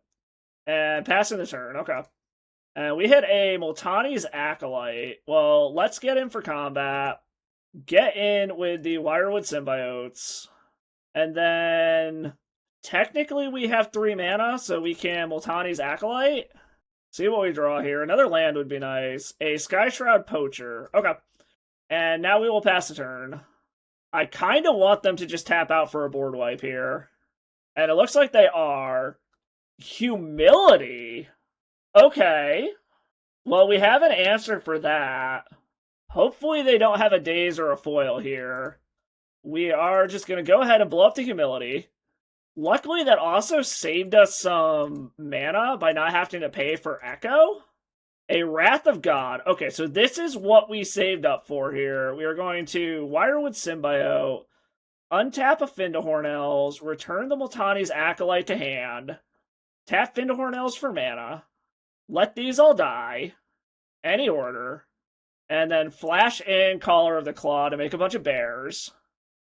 And passing the turn, okay. And we hit a Multani's Acolyte. Well, let's get in for combat. Get in with the Wirewood Symbiotes. And then, technically we have 3 mana, so we can Multani's Acolyte. See what we draw here. Another land would be nice. A Skyshroud Poacher. Okay. And now we will pass the turn. I kind of want them to just tap out for a board wipe here. And it looks like they are. Humility? Okay. Well, we have an answer for that. Hopefully they don't have a daze or a foil here. We are just going to go ahead and blow up the Humility. Luckily, that also saved us some mana by not having to pay for Echo. A Wrath of God. Okay, so this is what we saved up for here. We are going to Wirewood Symbiote, untap a Findahorn Elves, return the Multani's Acolyte to hand, tap Findahorn Elves for mana, let these all die, any order, and then flash in Caller of the Claw to make a bunch of bears.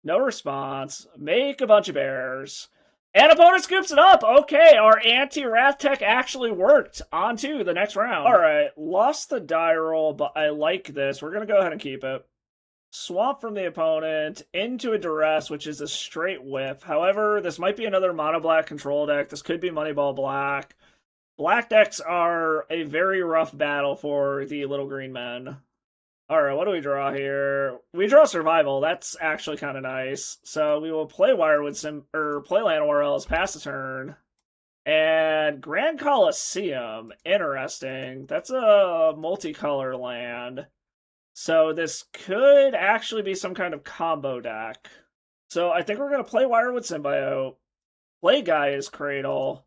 No response. Make a bunch of bears. And opponent scoops it up! Okay, our anti-Wrath tech actually worked. On to the next round. Alright, lost the die roll, but I like this. We're going to go ahead and keep it. Swamp from the opponent into a Duress, which is a straight whiff. However, this might be another mono-black control deck. This could be Moneyball Black. Black decks are a very rough battle for the little green men. Alright, what do we draw here? We draw Survival. That's actually kind of nice. So we will play play Llanowar Elves, pass the turn. And Grand Coliseum. Interesting. That's a multicolor land. So this could actually be some kind of combo deck. So I think we're going to play Wirewood Symbiote, play Gaea's Cradle,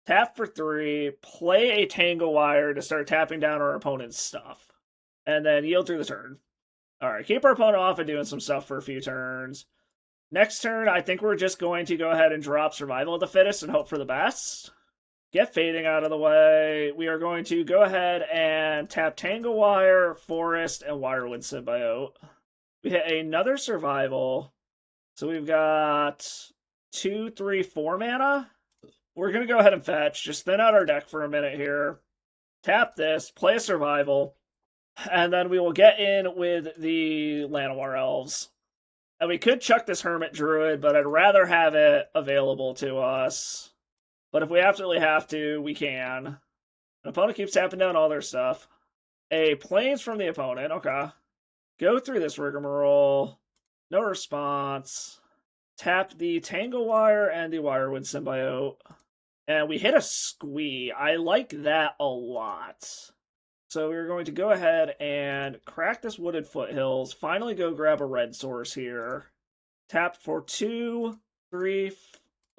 tap for 3, play a Tangle Wire to start tapping down our opponent's stuff. And then yield through the turn. Alright, keep our opponent off and doing some stuff for a few turns. Next turn, I think we're just going to go ahead and drop Survival of the Fittest and hope for the best. Get Fading out of the way. We are going to go ahead and tap Tangle Wire, Forest, and Wirewood Symbiote. We hit another Survival. So we've got 2, 3, 4 mana. We're going to go ahead and fetch. Just thin out our deck for a minute here. Tap this, play a Survival. And then we will get in with the Llanowar Elves. And we could chuck this Hermit Druid, but I'd rather have it available to us. But if we absolutely have to, we can. An opponent keeps tapping down all their stuff. A Plains from the opponent. Okay. Go through this rigmarole. No response. Tap the Tangle Wire and the Wirewood Symbiote. And we hit a Squee. I like that a lot. So we're going to go ahead and crack this Wooded Foothills. Finally go grab a red source here. Tap for 2, 3...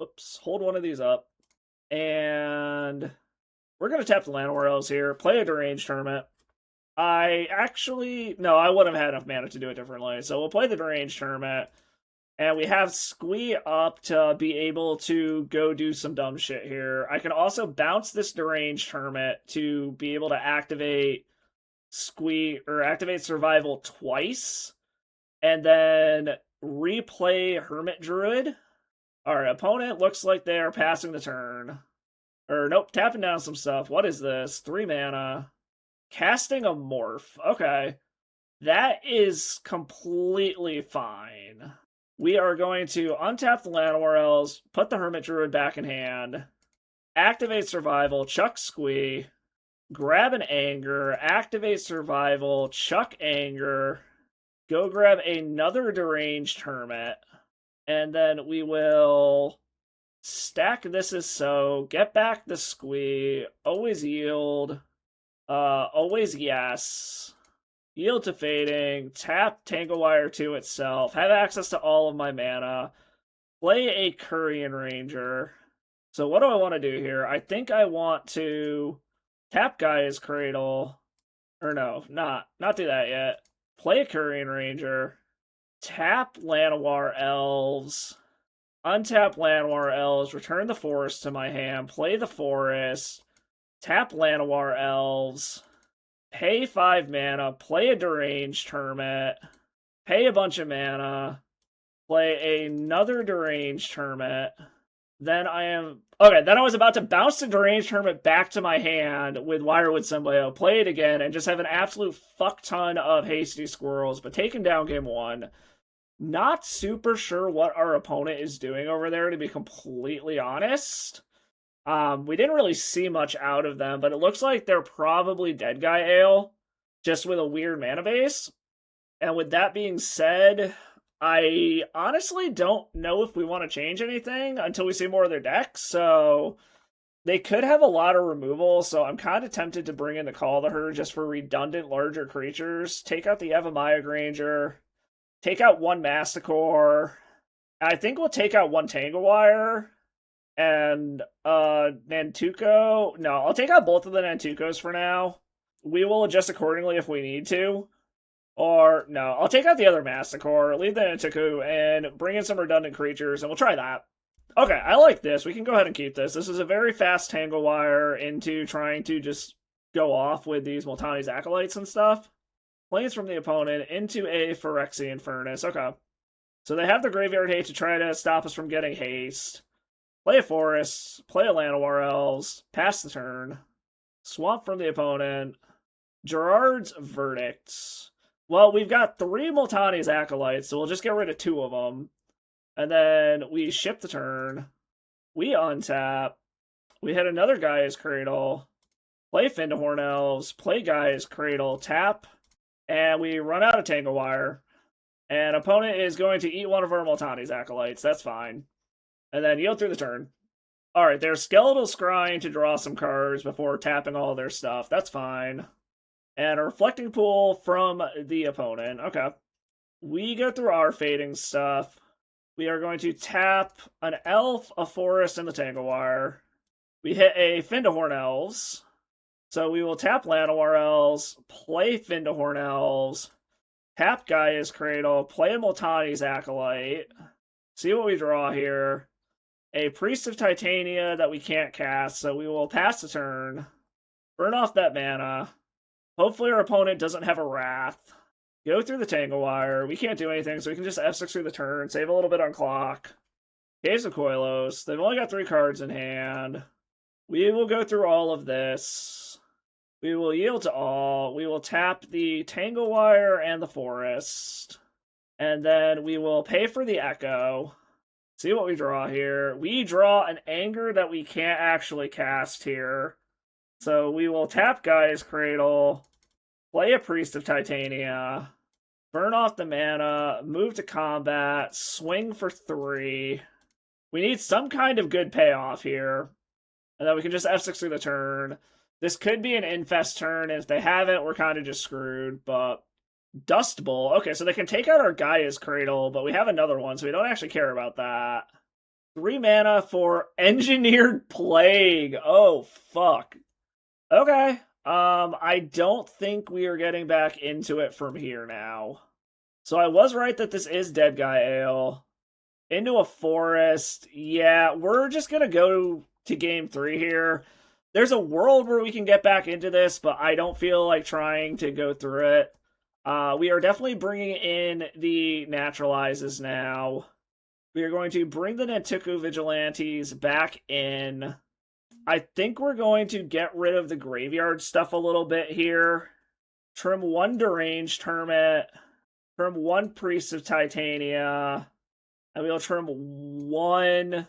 Oops, hold one of these up. And we're going to tap the Llanowar Elves here. Play a Deranged Hermit. I wouldn't have had enough mana to do it differently. So we'll play the Deranged Hermit. And we have Squee up to be able to go do some dumb shit here. I can also bounce this Deranged Hermit to be able to activate Squee, or activate Survival twice. And then replay Hermit Druid. Alright, opponent looks like they are passing the turn. Or, nope, tapping down some stuff. What is this? 3 mana. Casting a Morph. Okay. That is completely fine. We are going to untap the Llanowar Elves, put the Hermit Druid back in hand, activate Survival, chuck Squee, grab an Anger, activate Survival, chuck Anger, go grab another Deranged Hermit, and then we will stack this as so, get back the Squee, always yield, always yes. Yield to Fading, tap Tangle Wire to itself, have access to all of my mana, play a Korean Ranger. So what do I want to do here? I think I want to tap Gaea's Cradle, or no, not do that yet. Play a Korean Ranger, tap Llanowar Elves, untap Llanowar Elves, return the forest to my hand, play the forest, tap Llanowar Elves, pay 5 mana, play a Deranged Hermit, pay a bunch of mana, play another Deranged Hermit. Then I was about to bounce the Deranged Hermit back to my hand with Wirewood Symbiote, play it again, and just have an absolute fuck ton of hasty squirrels, but taking down game 1. Not super sure what our opponent is doing over there, to be completely honest. We didn't really see much out of them, but it looks like they're probably DeadGuy Ale, just with a weird mana base. And with that being said, I honestly don't know if we want to change anything until we see more of their decks, so they could have a lot of removal, so I'm kind of tempted to bring in the Call to Her just for redundant larger creatures. Take out the Evamaya Granger, take out 1 Masticore, I think we'll take out 1 Tangle Wire, and Nantuko. No, I'll take out both of the Nantukos for now. We will adjust accordingly if we need to. Or, no, I'll take out the other Masticore, leave the Nantuko, and bring in some redundant creatures, and we'll try that. Okay, I like this. We can go ahead and keep this. This is a very fast Tangle Wire into trying to just go off with these Multani's Acolytes and stuff. Planes from the opponent into a Phyrexian Furnace. Okay. So they have the Graveyard Hate to try to stop us from getting haste. Play a Forest, play a Llanowar Elves, pass the turn, swamp from the opponent, Gerard's Verdicts. Well, we've got 3 Multani's Acolytes, so we'll just get rid of 2 of them. And then we ship the turn, we untap, we hit another Gaea's Cradle, play Findahorn Elves, play Gaea's Cradle, tap, and we run out of Tangle Wire. And opponent is going to eat one of our Multani's Acolytes, that's fine. And then yield through the turn. Alright, they're Skeletal Scrying to draw some cards before tapping all their stuff. That's fine. And a Reflecting Pool from the opponent. Okay. We go through our fading stuff. We are going to tap an Elf, a Forest, and the Tangle Wire. We hit a Findahorn Elves. So we will tap Llanowar Elves, play Findahorn Elves, tap Gaea's Cradle, play a Multani's Acolyte. See what we draw here. A Priest of Titania that we can't cast, so we will pass the turn. Burn off that mana. Hopefully our opponent doesn't have a Wrath. Go through the Tangle Wire. We can't do anything, so we can just F6 through the turn, save a little bit on clock. Caves of Koilos. They've only got 3 cards in hand. We will go through all of this. We will yield to all. We will tap the Tangle Wire and the Forest. And then we will pay for the Echo. See what we draw here. We draw an Anger that we can't actually cast here. So we will tap Gaea's Cradle, play a Priest of Titania, burn off the mana, move to combat, swing for 3. We need some kind of good payoff here. And then we can just F6 through the turn. This could be an infest turn, and if they haven't, we're kind of just screwed, but... Dust Bowl. Okay, so they can take out our Gaea's Cradle, but we have another one, so we don't actually care about that. 3 mana for Engineered Plague. Oh, fuck. Okay. I don't think we are getting back into it from here now. So I was right that this is DeadGuy Ale. Into a forest. Yeah, we're just gonna go to game 3 here. There's a world where we can get back into this, but I don't feel like trying to go through it. We are definitely bringing in the naturalizes now. We are going to bring the Nantuko Vigilantes back in. I think we're going to get rid of the graveyard stuff a little bit here. Trim 1 Deranged Hermit. Trim 1 Priest of Titania. And we'll trim 1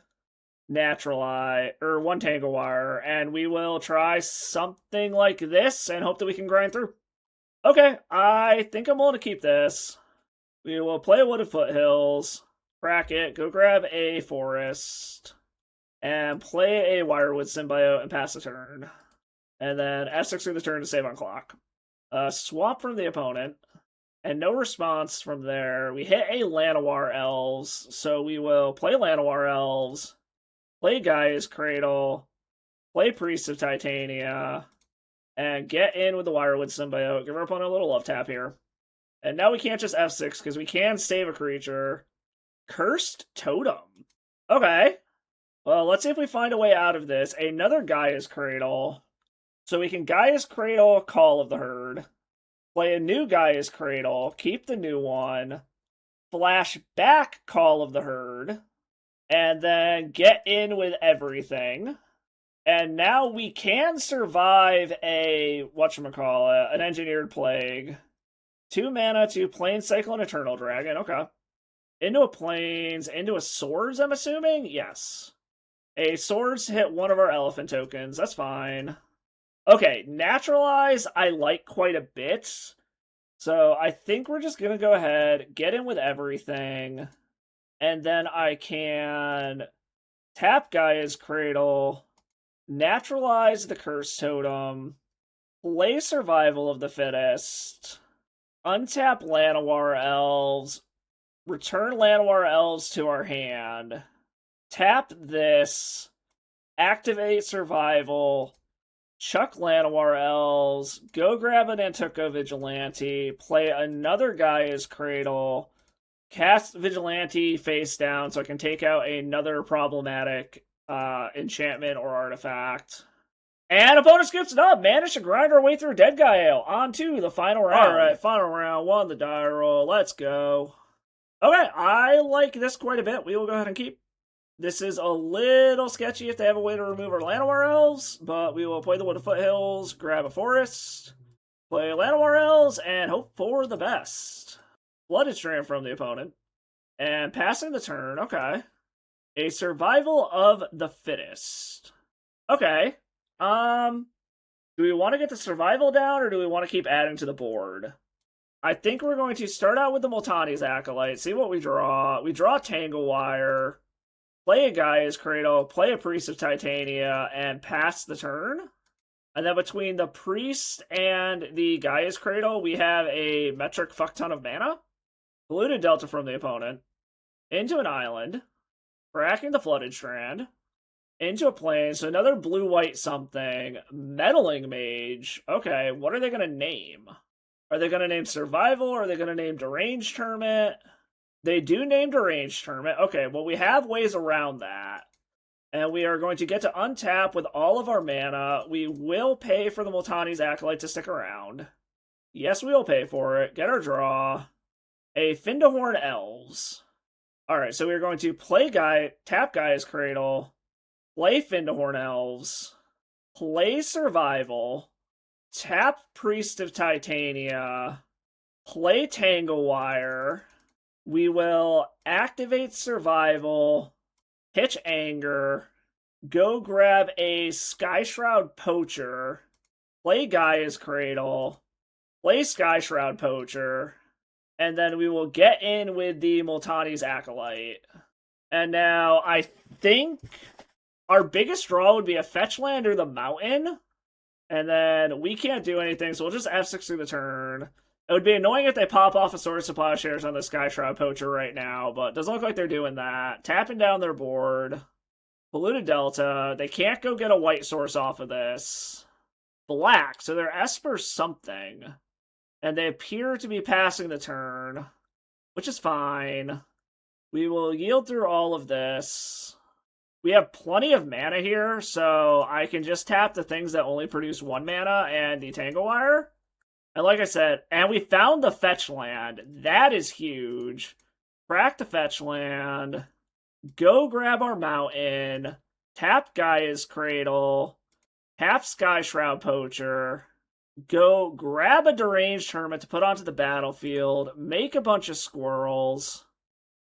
Naturalize, or 1 Tangle Wire. And we will try something like this and hope that we can grind through. Okay, I think I'm willing to keep this. We will play Wooded Foothills, crack it, go grab a Forest, and play a Wirewood Symbiote and pass the turn. And then F6 through the turn to save on clock. Swap from the opponent, and no response from there. We hit a Llanowar Elves, so we will play Llanowar Elves, play Gaea's Cradle, play Priest of Titania, and get in with the Wirewood Symbiote. Give our opponent a little love tap here. And now we can't just F6 because we can save a creature. Cursed Totem. Okay. Well, let's see if we find a way out of this. Another Gaea's Cradle. So we can Gaea's Cradle, Call of the Herd. Play a new Gaea's Cradle. Keep the new one. Flash back Call of the Herd. And then get in with everything. And now we can survive a, whatchamacallit, an Engineered Plague. 2 mana to Plains Cyclone Eternal Dragon, okay. Into a Plains, into a Swords, I'm assuming? Yes. A Swords hit one of our Elephant tokens, that's fine. Okay, Naturalize I like quite a bit. So I think we're just gonna go ahead, get in with everything. And then I can tap Gaea's Cradle, naturalize the Curse Totem, play Survival of the Fittest, untap Llanowar Elves, return Llanowar Elves to our hand, tap this, activate Survival, chuck Llanowar Elves, go grab an Nantuko Vigilante, play another Gaea's Cradle, cast Vigilante face down so I can take out another problematic enchantment or artifact. And opponent skips it up. Managed to grind our way through DeadGuy Ale. On to the final round. Alright, final round. 1 the die roll. Let's go. Okay, I like this quite a bit. We will go ahead and keep. This is a little sketchy if they have a way to remove our Llanowar Elves, but we will play the Wooded Foothills, grab a Forest, play Llanowar Elves, and hope for the best. Blooded Strand from the opponent. And passing the turn, okay. A Survival of the Fittest. Okay. Do we want to get the survival down, or do we want to keep adding to the board? I think we're going to start out with the Multani's Acolyte, see what we draw. We draw Tangle Wire, play a Gaea's Cradle, play a Priest of Titania, and pass the turn. And then between the Priest and the Gaea's Cradle, we have a metric fuck ton of mana. Polluted Delta from the opponent. Into an island. Cracking the Flooded Strand. Into a plane, so another blue-white something. Meddling Mage. Okay, what are they going to name? Are they going to name Survival, or are they going to name Deranged Hermit? They do name Deranged Hermit. Okay, well, we have ways around that. And we are going to get to untap with all of our mana. We will pay for the Multani's Acolyte to stick around. Yes, we will pay for it. Get our draw. A Fittest Elves. Alright, so we're going to play tap Gaea's Cradle, play Fittest Elves, play Survival, tap Priest of Titania, play Tangle Wire. We will activate Survival, pitch Anger, go grab a Skyshroud Poacher, play Gaea's Cradle, play Sky Shroud Poacher, and then we will get in with the Multani's Acolyte. And now I think our biggest draw would be a fetch land or the mountain. And then we can't do anything, so we'll just F6 through the turn. It would be annoying if they pop off a Sword Supply Shares on the Sky Shroud Poacher right now, but it doesn't look like they're doing that. Tapping down their board. Polluted Delta. They can't go get a white source off of this. Black, so they're Esper something. And they appear to be passing the turn, which is fine. We will yield through all of this. We have plenty of mana here, so I can just tap the things that only produce 1 mana and Detangle Wire. And like I said, and we found the fetch land. That is huge. Crack the fetch land. Go grab our mountain. Tap Gaea's Cradle. Tap Sky Shroud Poacher. Go grab a Deranged Hermit to put onto the battlefield. Make a bunch of squirrels.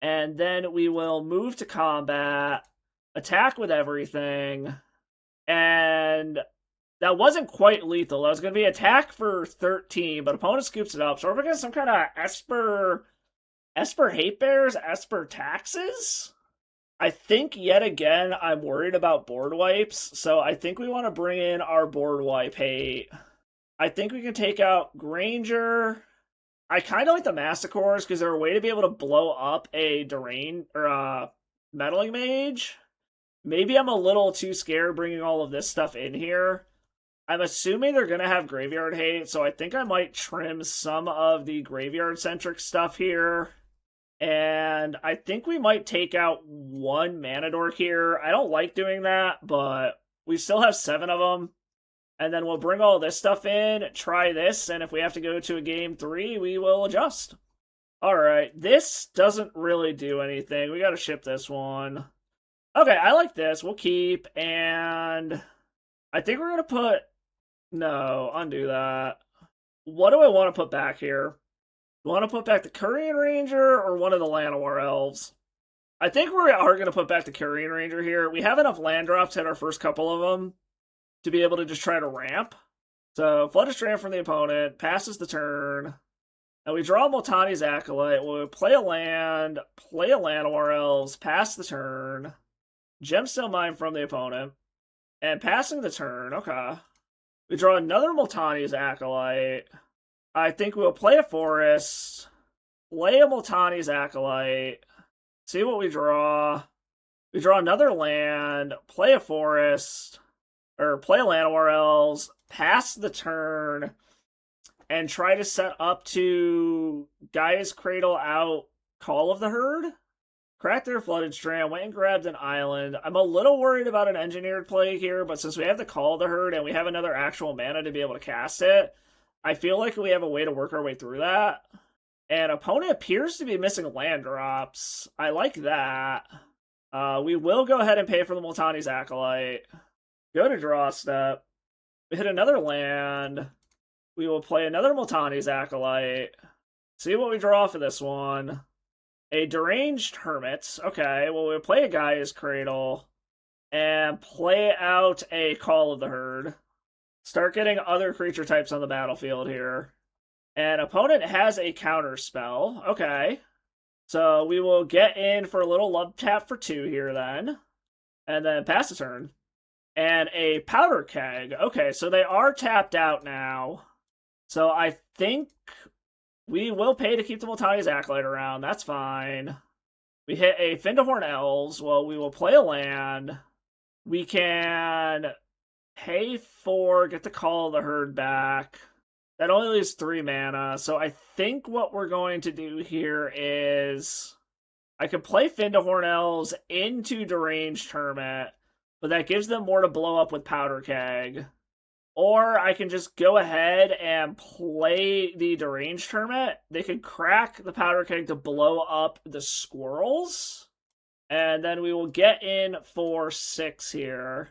And then we will move to combat. Attack with everything. And that wasn't quite lethal. That was going to be attack for 13, but opponent scoops it up. So we're going to get some kind of Esper Hate Bears, Esper Taxes? I think, yet again, I'm worried about board wipes. So I think we want to bring in our board wipe hate. I think we can take out Granger. I kind of like the Massacres because they're a way to be able to blow up a Deranged or a Meddling Mage. Maybe I'm a little too scared bringing all of this stuff in here. I'm assuming they're going to have Graveyard Hate, so I think I might trim some of the Graveyard-centric stuff here. And I think we might take out 1 Mana Dork here. I don't like doing that, but we still have 7 of them. And then we'll bring all this stuff in, try this, and if we have to go to a game 3, we will adjust. Alright, this doesn't really do anything. We gotta ship this one. Okay, I like this. We'll keep, and I think we're gonna put... No, undo that. What do I want to put back here? Do I want to put back the Korean Ranger or one of the Llanowar Elves? I think we are going to put back the Korean Ranger here. We have enough land drops at our first couple of them to be able to just try to ramp. So, Flooded Strand from the opponent, passes the turn. And we draw Multani's Acolyte. We'll play a land, play a Llanowar Elves, pass the turn. Gemstone Mine from the opponent. And passing the turn, okay. We draw another Multani's Acolyte. I think we'll play a Forest, play a Multani's Acolyte, see what we draw. We draw another land, play a Forest, or play a Llanowar Elves, pass the turn, and try to set up to Gaea's Cradle out Call of the Herd. Cracked their Flooded Strand, went and grabbed an island. I'm a little worried about an engineered play here, but since we have the Call of the Herd and we have another actual mana to be able to cast it, I feel like we have a way to work our way through that. And opponent appears to be missing land drops. I like that. We will go ahead and pay for the Multani's Acolyte. Go to draw step. We hit another land. We will play another Multani's Acolyte. See what we draw for this one. A Deranged Hermit. Okay, well, we'll play a Gaea's Cradle. And play out a Call of the Herd. Start getting other creature types on the battlefield here. And opponent has a counter spell. Okay. So we will get in for a little love tap for 2 here then. And then pass the turn. And a Powder Keg. Okay, so they are tapped out now. So I think we will pay to keep the Multani's Acolyte around. That's fine. We hit a Fittest Elves. Well, we will play a land. We can pay for, get the Call of the Herd back. That only leaves 3 mana. So I think what we're going to do here is I could play Fittest Elves into Deranged Hermit, but that gives them more to blow up with Powder Keg. Or I can just go ahead and play the Deranged Hermit. They could crack the Powder Keg to blow up the squirrels. And then we will get in for 6 here.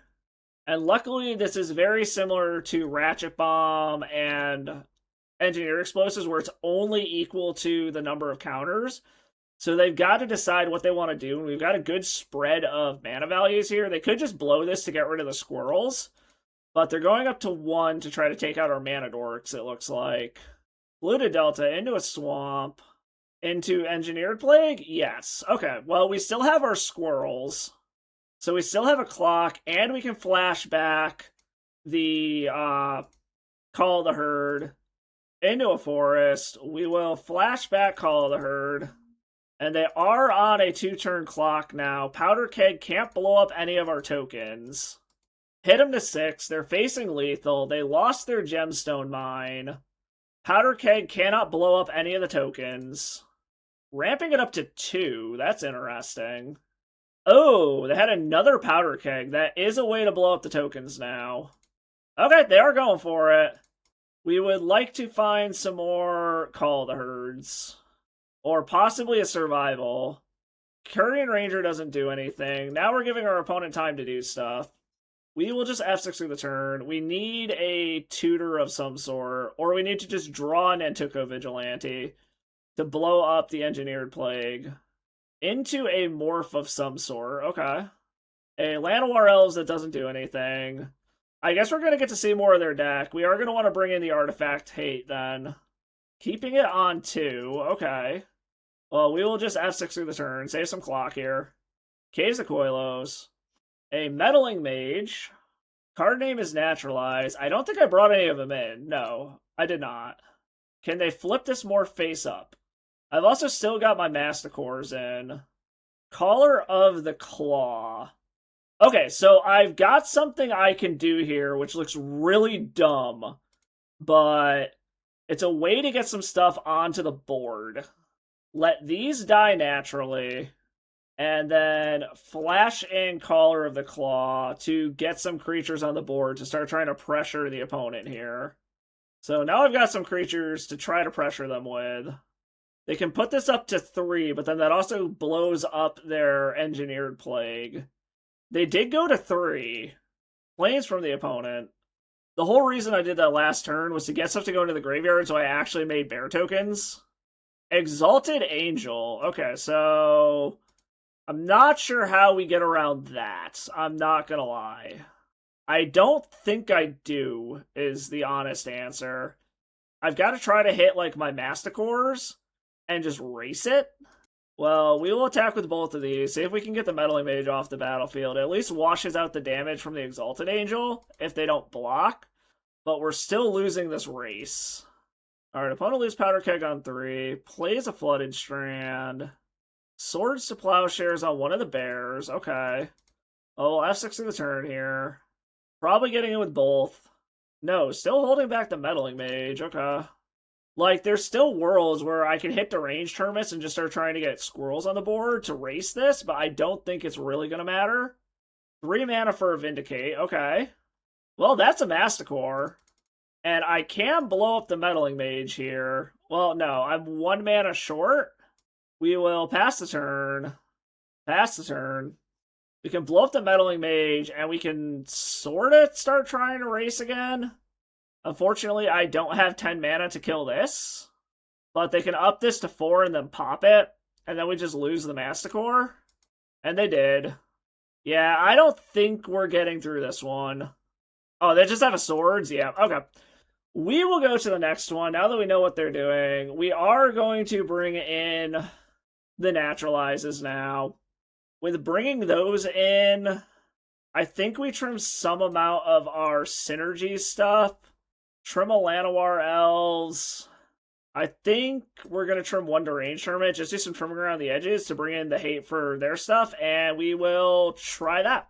And luckily, this is very similar to Ratchet Bomb and Engineer Explosives, where it's only equal to the number of counters. So they've got to decide what they want to do. And we've got a good spread of mana values here. They could just blow this to get rid of the squirrels. But they're going up to 1 to try to take out our mana dorks, it looks like. Polluted Delta into a swamp. Into Engineered Plague? Yes. Okay, well, we still have our squirrels. So we still have a clock, and we can flash back the Call of the Herd into a forest. We will flash back Call of the Herd. And they are on a 2-turn clock now. Powder Keg can't blow up any of our tokens. Hit them to 6. They're facing lethal. They lost their gemstone mine. Powder Keg cannot blow up any of the tokens. Ramping it up to 2. That's interesting. Oh, they had another Powder Keg. That is a way to blow up the tokens now. Okay, they are going for it. We would like to find some more Call of the Herds. Or possibly a survival. Courier Ranger doesn't do anything. Now we're giving our opponent time to do stuff. We will just F6 through the turn. We need a tutor of some sort. Or we need to just draw an Antuco Vigilante to blow up the Engineered Plague. Into a morph of some sort. Okay. A Llanowar Elves that doesn't do anything. I guess we're going to get to see more of their deck. We are going to want to bring in the Artifact Hate then. Keeping it on 2. Okay. Well, we will just F6 through the turn. Save some clock here. Caves of Koilos. A Meddling Mage. Card name is Naturalize. I don't think I brought any of them in. No, I did not. Can they flip this more face up? I've also still got my Masticores in. Caller of the Claw. Okay, so I've got something I can do here, which looks really dumb. But it's a way to get some stuff onto the board. Let these die naturally. And then flash in Caller of the Claw to get some creatures on the board to start trying to pressure the opponent here. So now I've got some creatures to try to pressure them with. They can put this up to 3, but then that also blows up their Engineered Plague. They did go to 3. Planes from the opponent. The whole reason I did that last turn was to get stuff to go into the graveyard, so I actually made bear tokens. Exalted Angel. Okay, so I'm not sure how we get around that. I'm not gonna lie. I don't think I do, is the honest answer. I've got to try to hit, like, my Masticores and just race it. Well, we will attack with both of these. See if we can get the Meddling Mage off the battlefield. It at least washes out the damage from the Exalted Angel if they don't block. But we're still losing this race. Alright, opponent loses Powder Keg on 3. Plays a Flooded Strand. Swords to Plowshares on one of the bears. Okay. Oh, F6 in the turn here. Probably getting in with both. No, still holding back the Meddling Mage. Okay. Like, there's still worlds where I can hit Deranged Hermits and just start trying to get squirrels on the board to race this, but I don't think it's really going to matter. 3 mana for a Vindicate. Okay. Well, that's a Masticore. And I can blow up the Meddling Mage here. Well, no, I'm 1 mana short. We will pass the turn. Pass the turn. We can blow up the Meddling Mage, and we can sort of start trying to race again. Unfortunately, I don't have 10 mana to kill this. But they can up this to 4 and then pop it. And then we just lose the Masticore. And they did. Yeah, I don't think we're getting through this one. Oh, they just have a swords? Yeah, okay. We will go to the next one. Now that we know what they're doing, we are going to bring in the Naturalizes now. With bringing those in, I think we trim some amount of our synergy stuff. Trim a Llanowar Elves. I think we're going to trim 1 Deranged Hermit. Just do some trimming around the edges to bring in the hate for their stuff. And we will try that.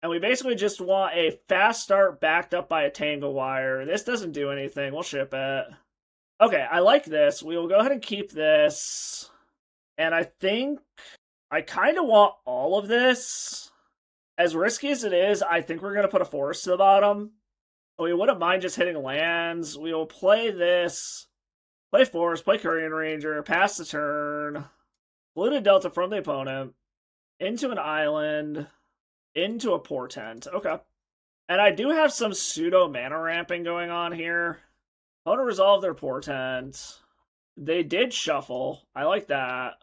And we basically just want a fast start backed up by a Tangle Wire. This doesn't do anything. We'll ship it. Okay, I like this. We will go ahead and keep this. And I think I kind of want all of this. As risky as it is, I think we're going to put a forest to the bottom. We wouldn't mind just hitting lands. We will play this. Play forest, play Courier Ranger, pass the turn. Polluted Delta from the opponent. Into an island. Into a Portent. Okay. And I do have some pseudo mana ramping going on here. Opponent resolve their Portent. They did shuffle. I like that.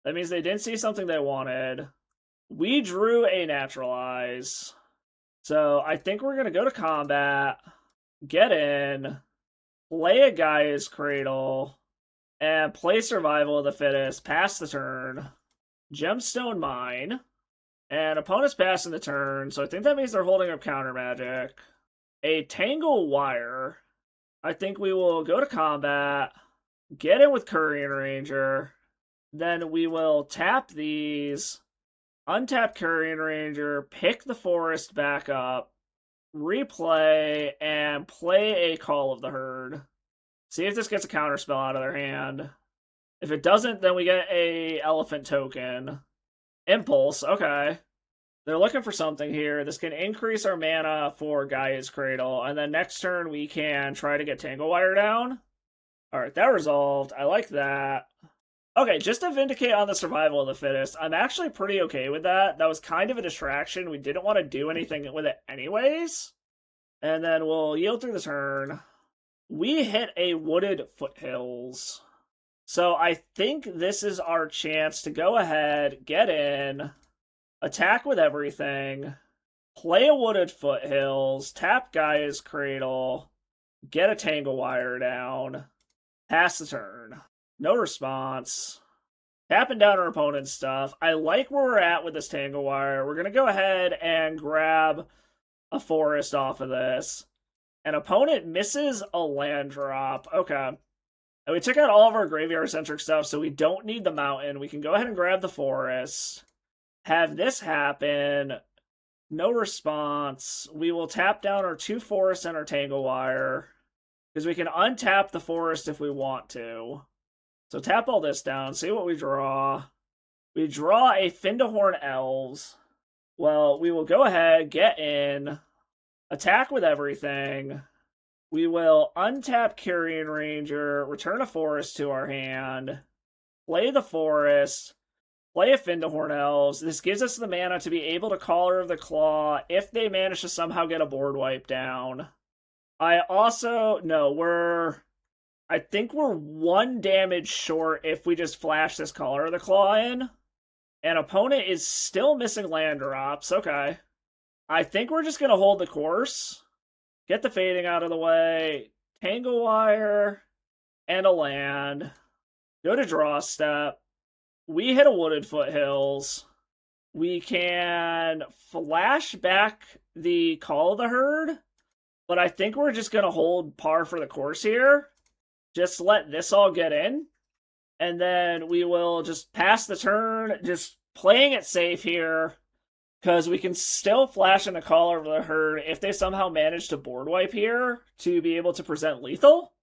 That means they didn't see something they wanted. We drew a Naturalize. So I think we're going to go to combat. Get in. play a Gaia's Cradle, and play Survival of the Fittest, pass the turn, Gemstone Mine, and opponent's passing the turn, so I think that means they're holding up counter magic. A Tangle Wire. I think we will go to combat, get in with Courier Ranger, then we will tap these, untap Courier Ranger, pick the forest back up, replay, and play a Call of the Herd. See if this gets a counterspell out of their hand. If it doesn't, then we get a elephant token. Impulse, okay. They're looking for something here. This can increase our mana for Gaia's Cradle, and then next turn we can try to get Tangle Wire down. Alright, that resolved. I like that. Okay, just to vindicate on the Survival of the Fittest, I'm actually pretty okay with that. That was kind of a distraction. We didn't want to do anything with it anyways. And then we'll yield through the turn. We hit a Wooded Foothills. So I think this is our chance to go ahead, get in, attack with everything, play a Wooded Foothills, tap Gaia's Cradle, get a Tangle Wire down, pass the turn. No response. Tapping down our opponent's stuff. I like where we're at with this Tangle Wire. We're going to go ahead and grab a forest off of this. An opponent misses a land drop. Okay. And we took out all of our graveyard-centric stuff, so we don't need the mountain. We can go ahead and grab the forest. Have this happen. No response. We will tap down our 2 forests and our Tangle Wire, because we can untap the forest if we want to. So tap all this down, see what we draw. We draw a Premodern Elves. Well, we will go ahead, get in, attack with everything. We will untap Carrion Ranger, return a forest to our hand, play the forest, play a Premodern Elves. This gives us the mana to be able to Caller of the Claw if they manage to somehow get a board wipe down. I think we're 1 damage short if we just flash this Caller of the Claw in. An opponent is still missing land drops. Okay. I think we're just going to hold the course. Get the fading out of the way. Tangle Wire. And a land. Go to draw step. We hit a Wooded Foothills. We can flash back the Call of the Herd. But I think we're just going to hold par for the course here. Just let this all get in. And then we will just pass the turn. Just playing it safe here. Because we can still flash in the Caller of the Herd if they somehow manage to board wipe here to be able to present lethal.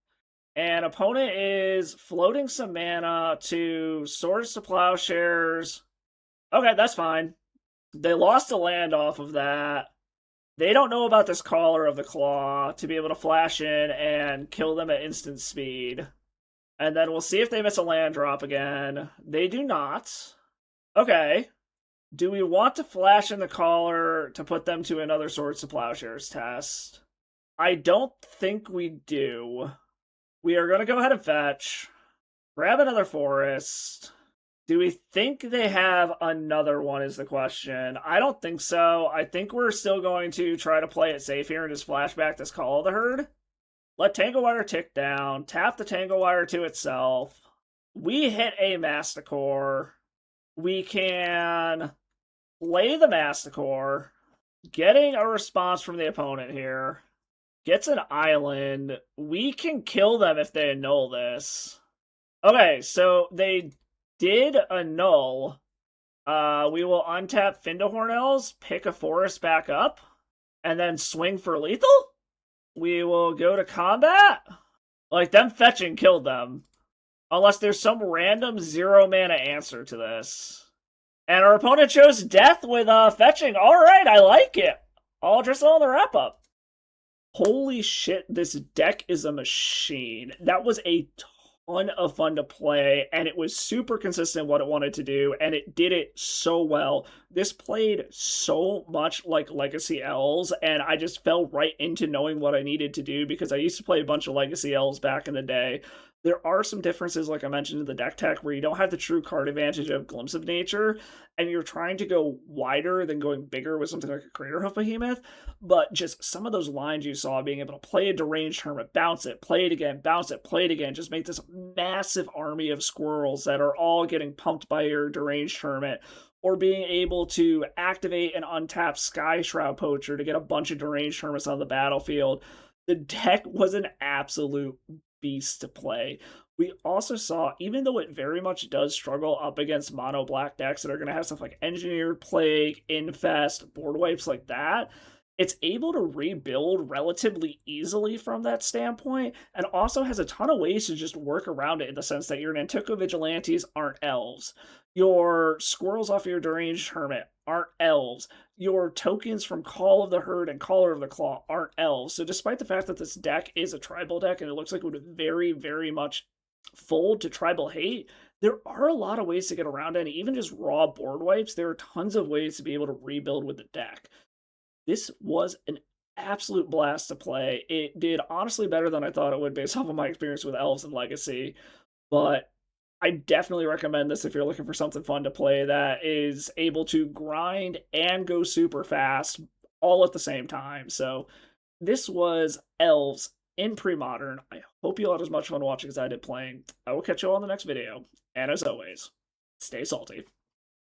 And opponent is floating some mana to Swords to Plowshares. Okay, that's fine. They lost a land off of that. They don't know about this Caller of the Claw to be able to flash in and kill them at instant speed. And then we'll see if they miss a land drop again. They do not. Okay. Do we want to flash in the Caller to put them to another Swords to Plowshares test? I don't think we do. We are going to go ahead and fetch. Grab another forest. Do we think they have another one is the question. I don't think so. I think we're still going to try to play it safe here and just flash back this Call of the Herd. Let Tangle Wire tick down. Tap the Tangle Wire to itself. We hit a Masticore. We can play the Masticore. Getting a response from the opponent here. Gets an island. We can kill them if they annul this. Okay, so they did annul. We will untap Premodern Elves, pick a forest back up, and then swing for lethal? We will go to combat? Like, them fetching killed them. Unless there's some random 0 mana answer to this. And our opponent chose death with fetching. Alright, I like it. I'll address it on the wrap-up. Holy shit, this deck is a machine. That was a ton of fun to play, and it was super consistent what it wanted to do, and it did it so well. This played so much like Legacy Elves, and I just fell right into knowing what I needed to do because I used to play a bunch of Legacy Elves back in the day. There are some differences, like I mentioned in the deck tech, where you don't have the true card advantage of Glimpse of Nature, and you're trying to go wider than going bigger with something like a Craterhoof Behemoth. But just some of those lines you saw, being able to play a Deranged Hermit, bounce it, play it again, bounce it, play it again, just make this massive army of squirrels that are all getting pumped by your Deranged Hermit, or being able to activate an untapped Sky Shroud Poacher to get a bunch of Deranged Hermits on the battlefield. The deck was an absolute beast to play. We also saw, even though it very much does struggle up against mono black decks that are going to have stuff like Engineered Plague, Infest, board wipes like that, it's able to rebuild relatively easily from that standpoint, and also has a ton of ways to just work around it, in the sense that your Nantuko Vigilantes aren't elves. Your squirrels off your Deranged Hermit aren't elves. Your tokens from Call of the Herd and Caller of the Claw aren't elves. So despite the fact that this deck is a tribal deck and it looks like it would very, very much fold to tribal hate, there are a lot of ways to get around it. And even just raw board wipes, there are tons of ways to be able to rebuild with the deck. This was an absolute blast to play. It did honestly better than I thought it would based off of my experience with Elves and Legacy, but I definitely recommend this if you're looking for something fun to play that is able to grind and go super fast all at the same time. So this was Elves in Premodern. I hope you all had as much fun watching as I did playing. I will catch you all in the next video, and as always, stay salty.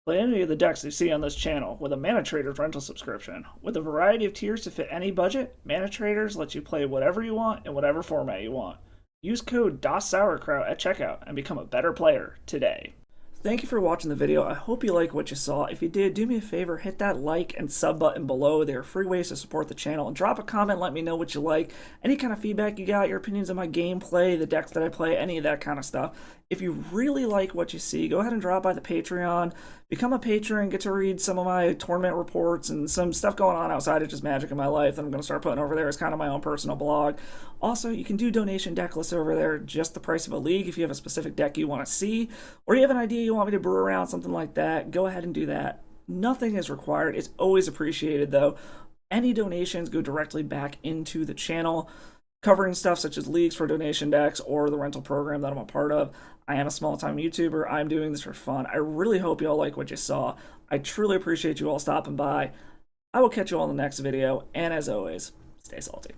Play any of the decks you see on this channel with a Mana Traders rental subscription. With a variety of tiers to fit any budget, Mana Traders lets you play whatever you want in whatever format you want. Use code DasSourKraut at checkout and become a better player today. Thank you for watching the video. I hope you like what you saw. If you did, do me a favor, hit that like and sub button below. There are free ways to support the channel. And drop a comment, let me know what you like. Any kind of feedback you got, your opinions on my gameplay, the decks that I play, any of that kind of stuff. If you really like what you see, go ahead and drop by the Patreon. Become a patron, get to read some of my tournament reports and some stuff going on outside of just Magic in my life that I'm going to start putting over there as kind of my own personal blog. Also, you can do donation deck lists over there, just the price of a league if you have a specific deck you want to see, or you have an idea you want me to brew around, something like that, go ahead and do that. Nothing is required. It's always appreciated, though. Any donations go directly back into the channel, covering stuff such as leagues for donation decks or the rental program that I'm a part of. I am a small-time YouTuber. I'm doing this for fun. I really hope you all like what you saw. I truly appreciate you all stopping by. I will catch you all in the next video, and as always, stay salty.